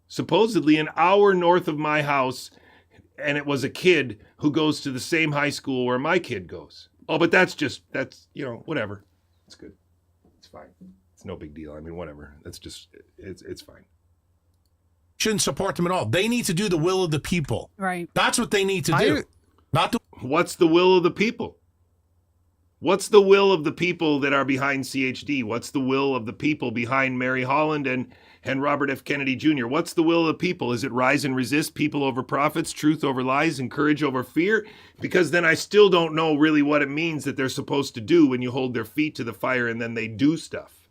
Supposedly an hour north of my house, and it was a kid who goes to the same high school where my kid goes. Oh, but that's, whatever. It's good. It's fine. It's no big deal. I mean, whatever. It's fine. Shouldn't support them at all. They need to do the will of the people. Right. That's what they need to do. What's the will of the people? What's the will of the people that are behind CHD? What's the will of the people behind Mary Holland and Robert F. Kennedy Jr.? What's the will of the people? Is it rise and resist, people over profits, truth over lies, and courage over fear? Because then I still don't know really what it means that they're supposed to do when you hold their feet to the fire and then they do stuff.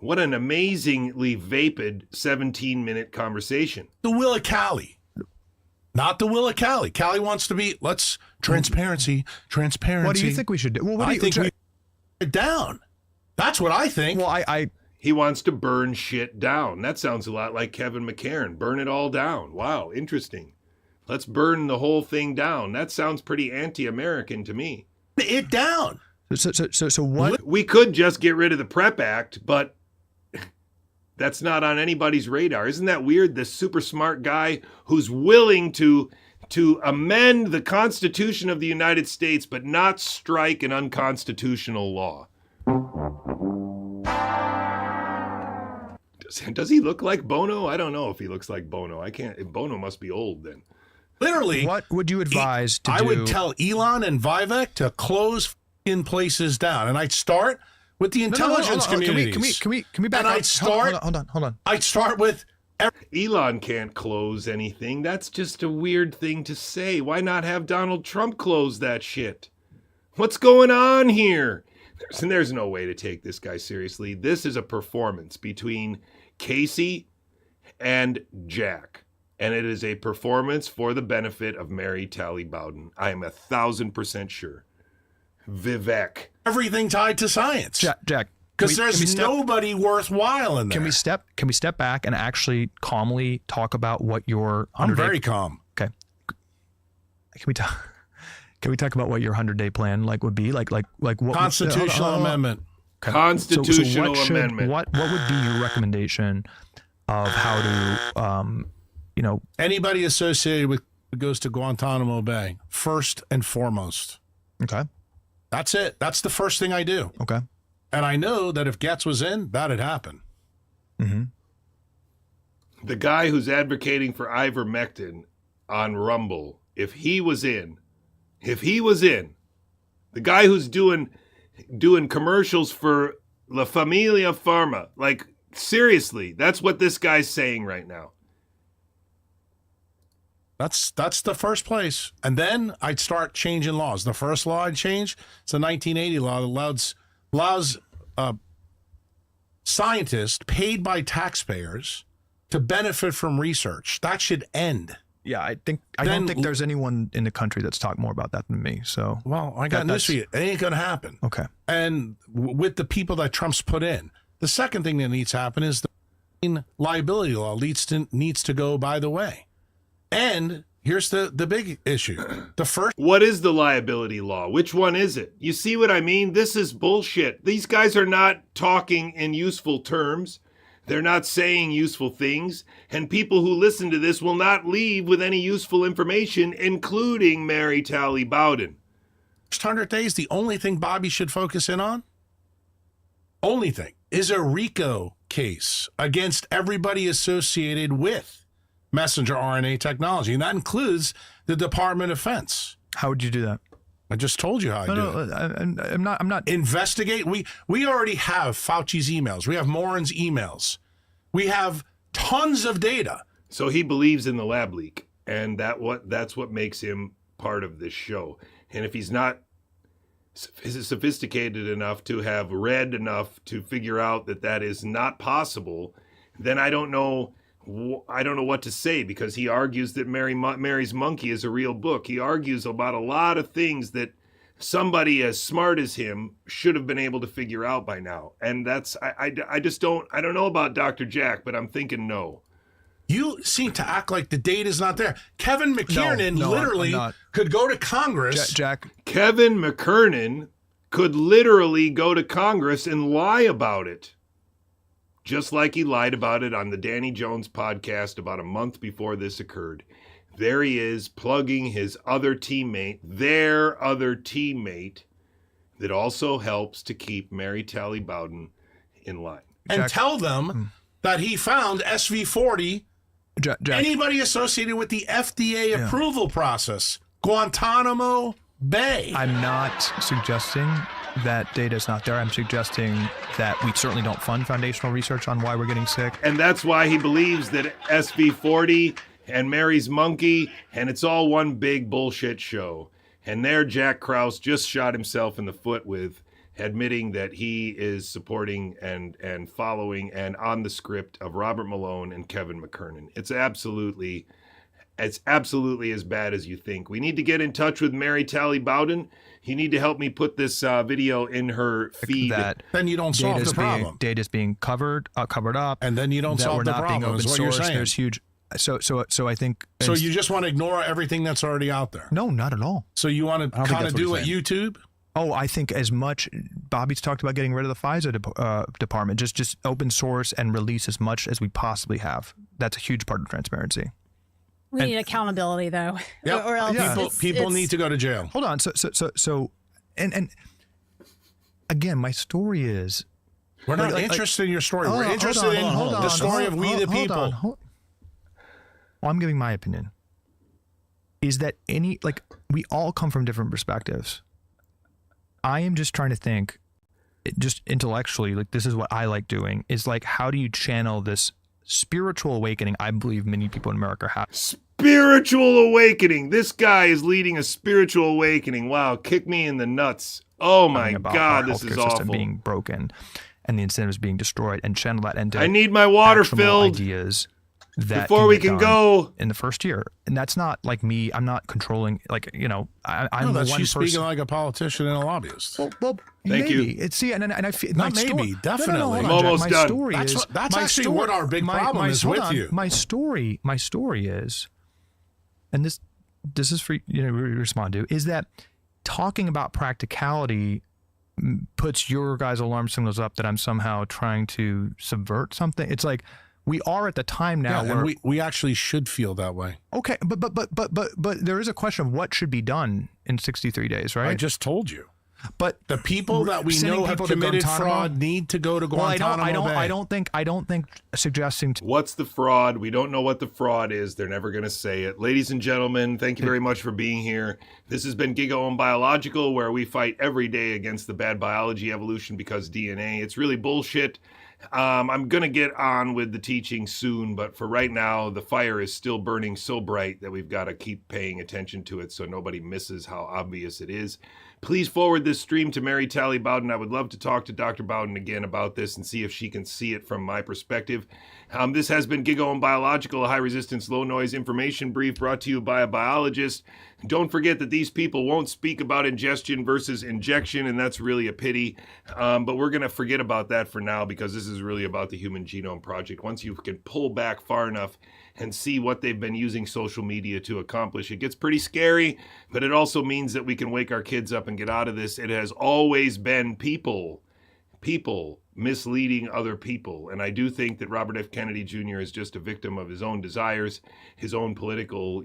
What an amazingly vapid 17-minute conversation. The will of Callie. Not the will of Callie. Callie wants to be, transparency. What do you think we should do? Well, what do you think we it down? That's what I think. Well, he wants to burn shit down. That sounds a lot like Kevin McCarran. Burn it all down. Wow, interesting. Let's burn the whole thing down. That sounds pretty anti-American to me. It down. So what? We could just get rid of the PrEP Act, but that's not on anybody's radar. Isn't that weird? The super smart guy who's willing to amend the Constitution of the United States, but not strike an unconstitutional law. Does he look like Bono? I don't know if he looks like Bono. Bono must be old then. Literally. What would you advise to do? I would tell Elon and Vivek to close in places down. And I'd start with the intelligence communities. Can we back and up? I'd start. Hold on. I'd start with. Elon can't close anything. That's just a weird thing to say. Why not have Donald Trump close that shit? What's going on here? There's no way to take this guy seriously. This is a performance between Casey and Jack. And it is a performance for the benefit of Mary Talley Bowden. I am 1,000% sure. Vivek. Everything tied to science. Jack. Because there's nobody worthwhile in there. Can we step back and actually calmly talk about what your I'm very calm. Okay. Can we talk about what your 100-day plan would be? Like what constitutional amendment. Okay. Constitutional amendment. What would be your recommendation of how to anybody associated with goes to Guantanamo Bay first and foremost. Okay. That's it. That's the first thing I do. Okay. And I know that if Getz was in, that'd happen. Mm-hmm. The guy who's advocating for ivermectin on Rumble, if he was in, the guy who's doing commercials for La Familia Pharma, like seriously, that's what this guy's saying right now. That's the first place. And then I'd start changing laws. The first law I'd change, it's a 1980 law that allows scientists paid by taxpayers to benefit from research. That should end. Yeah, I don't think there's anyone in the country that's talked more about that than me. So, well, I got news for you. It ain't going to happen. Okay. And with the people that Trump's put in, the second thing that needs to happen is the liability law needs to go by the way. And here's the big issue. What is the liability law? Which one is it? You see what I mean? This is bullshit. These guys are not talking in useful terms. They're not saying useful things, and people who listen to this will not leave with any useful information, including Mary Talley Bowden. First 100 days, the only thing Bobby should focus in on, only thing, is a RICO case against everybody associated with messenger RNA technology, and that includes the Department of Defense. How would you do that? I just told you how I do it. I'm not. Investigate. We already have Fauci's emails. We have Morin's emails. We have tons of data. So he believes in the lab leak, and that's what makes him part of this show. And if he's not sophisticated enough to have read enough to figure out that is not possible, then I don't know what to say, because he argues that Mary's Monkey is a real book. He argues about a lot of things that somebody as smart as him should have been able to figure out by now. And that's, I don't know about Dr. Jack, but I'm thinking no. You seem to act like the data's not there. Kevin McKernan literally could go to Congress. Jack. Kevin McKernan could literally go to Congress and lie about it. Just like he lied about it on the Danny Jones podcast about a month before this occurred. There he is, plugging his other teammate, their other teammate, that also helps to keep Mary Talley Bowden in line. And tell them that he found SV40, Jack. anybody associated with the FDA approval process, Guantanamo bay. I'm not suggesting that data is not there. I'm suggesting that we certainly don't fund foundational research on why we're getting sick. And that's why he believes that SV40 and Mary's Monkey, and it's all one big bullshit show. And there Jack Krause just shot himself in the foot with admitting that he is supporting and following and on the script of Robert Malone and Kevin McKernan. It's absolutely as bad as you think. We need to get in touch with Mary Talley Bowden. You need to help me put this video in her feed. Then you don't solve the problem. Data's being covered up, and then you don't solve the problem. Is what you're saying. There's huge. So I think. So you just want to ignore everything that's already out there? No, not at all. So you want to kind of do what YouTube? Oh, I think as much. Bobby's talked about getting rid of the FISA department. Just open source and release as much as we possibly have. That's a huge part of transparency. We need accountability, though. Yep. Or else people need to go to jail. Hold on. So, and again, my story is. We're not interested in your story. We're interested in the story of we the people. Well, I'm giving my opinion. Is that we all come from different perspectives. I am just trying to think, just intellectually, this is what I like doing, is how do you channel this spiritual awakening I believe many people in America have? Spiritual awakening. This guy is leading a spiritual awakening. Wow, kick me in the nuts. Oh my God, this is awful. System being broken and the incentives being destroyed, and channel that into I need my water filled. Ideas that before we can go in the first year. And that's not like me. I'm not controlling, I'm that's the one you person speaking like a politician and a lobbyist. Well, thank maybe. you. And I feel not maybe, definitely. I'm almost done. Story that's actually what our big problem is with you. My story is, and this is for you to respond to, is that talking about practicality puts your guys' alarm signals up that I'm somehow trying to subvert something. It's like, we are at the time now where we actually should feel that way. Okay, but there is a question of what should be done in 63 days, right? I just told you. But the people that we know have committed fraud need to go to Guantanamo Bay. I don't think suggesting. What's the fraud? We don't know what the fraud is. They're never going to say it. Ladies and gentlemen, thank you very much for being here. This has been Gigaohm Biological, where we fight every day against the bad biology evolution because DNA. It's really bullshit. I'm going to get on with the teaching soon, but for right now, the fire is still burning so bright that we've got to keep paying attention to it so nobody misses how obvious it is. Please forward this stream to Mary Talley Bowden. I would love to talk to Dr. Bowden again about this and see if she can see it from my perspective. This has been Gigaohm Biological, a high-resistance, low-noise information brief brought to you by a biologist. Don't forget that these people won't speak about ingestion versus injection, and that's really a pity. But we're going to forget about that for now because this is really about the Human Genome Project. Once you can pull back far enough and see what they've been using social media to accomplish, it gets pretty scary, but it also means that we can wake our kids up and get out of this. It has always been people misleading other people. And I do think that Robert F. Kennedy Jr. is just a victim of his own desires, his own political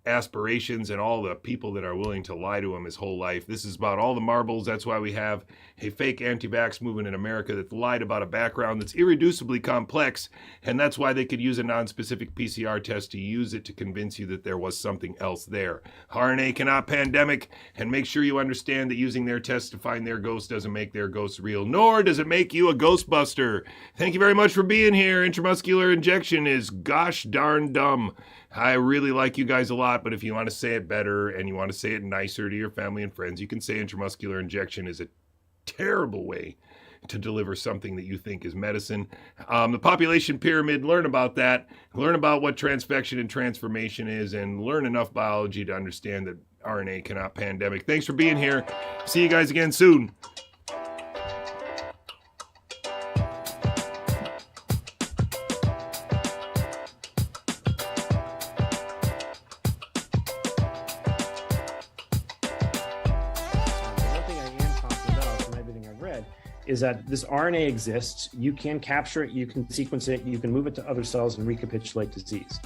aspirations, and all the people that are willing to lie to him his whole life. This is about all the marbles. That's why we have a fake anti-vax movement in America that's lied about a background that's irreducibly complex, and that's why they could use a non-specific PCR test to use it to convince you that there was something else there. RNA cannot pandemic, and make sure you understand that using their test to find their ghost doesn't make their ghost real, nor does it make you a ghostbuster. Thank you very much for being here. Intramuscular injection is gosh darn dumb. I really like you guys a lot, but if you want to say it better and you want to say it nicer to your family and friends, you can say intramuscular injection is a terrible way to deliver something that you think is medicine. The population pyramid, learn about that. Learn about what transfection and transformation is, and learn enough biology to understand that RNA cannot pandemic. Thanks for being here. See you guys again soon. Is that this RNA exists, you can capture it, you can sequence it, you can move it to other cells and recapitulate disease.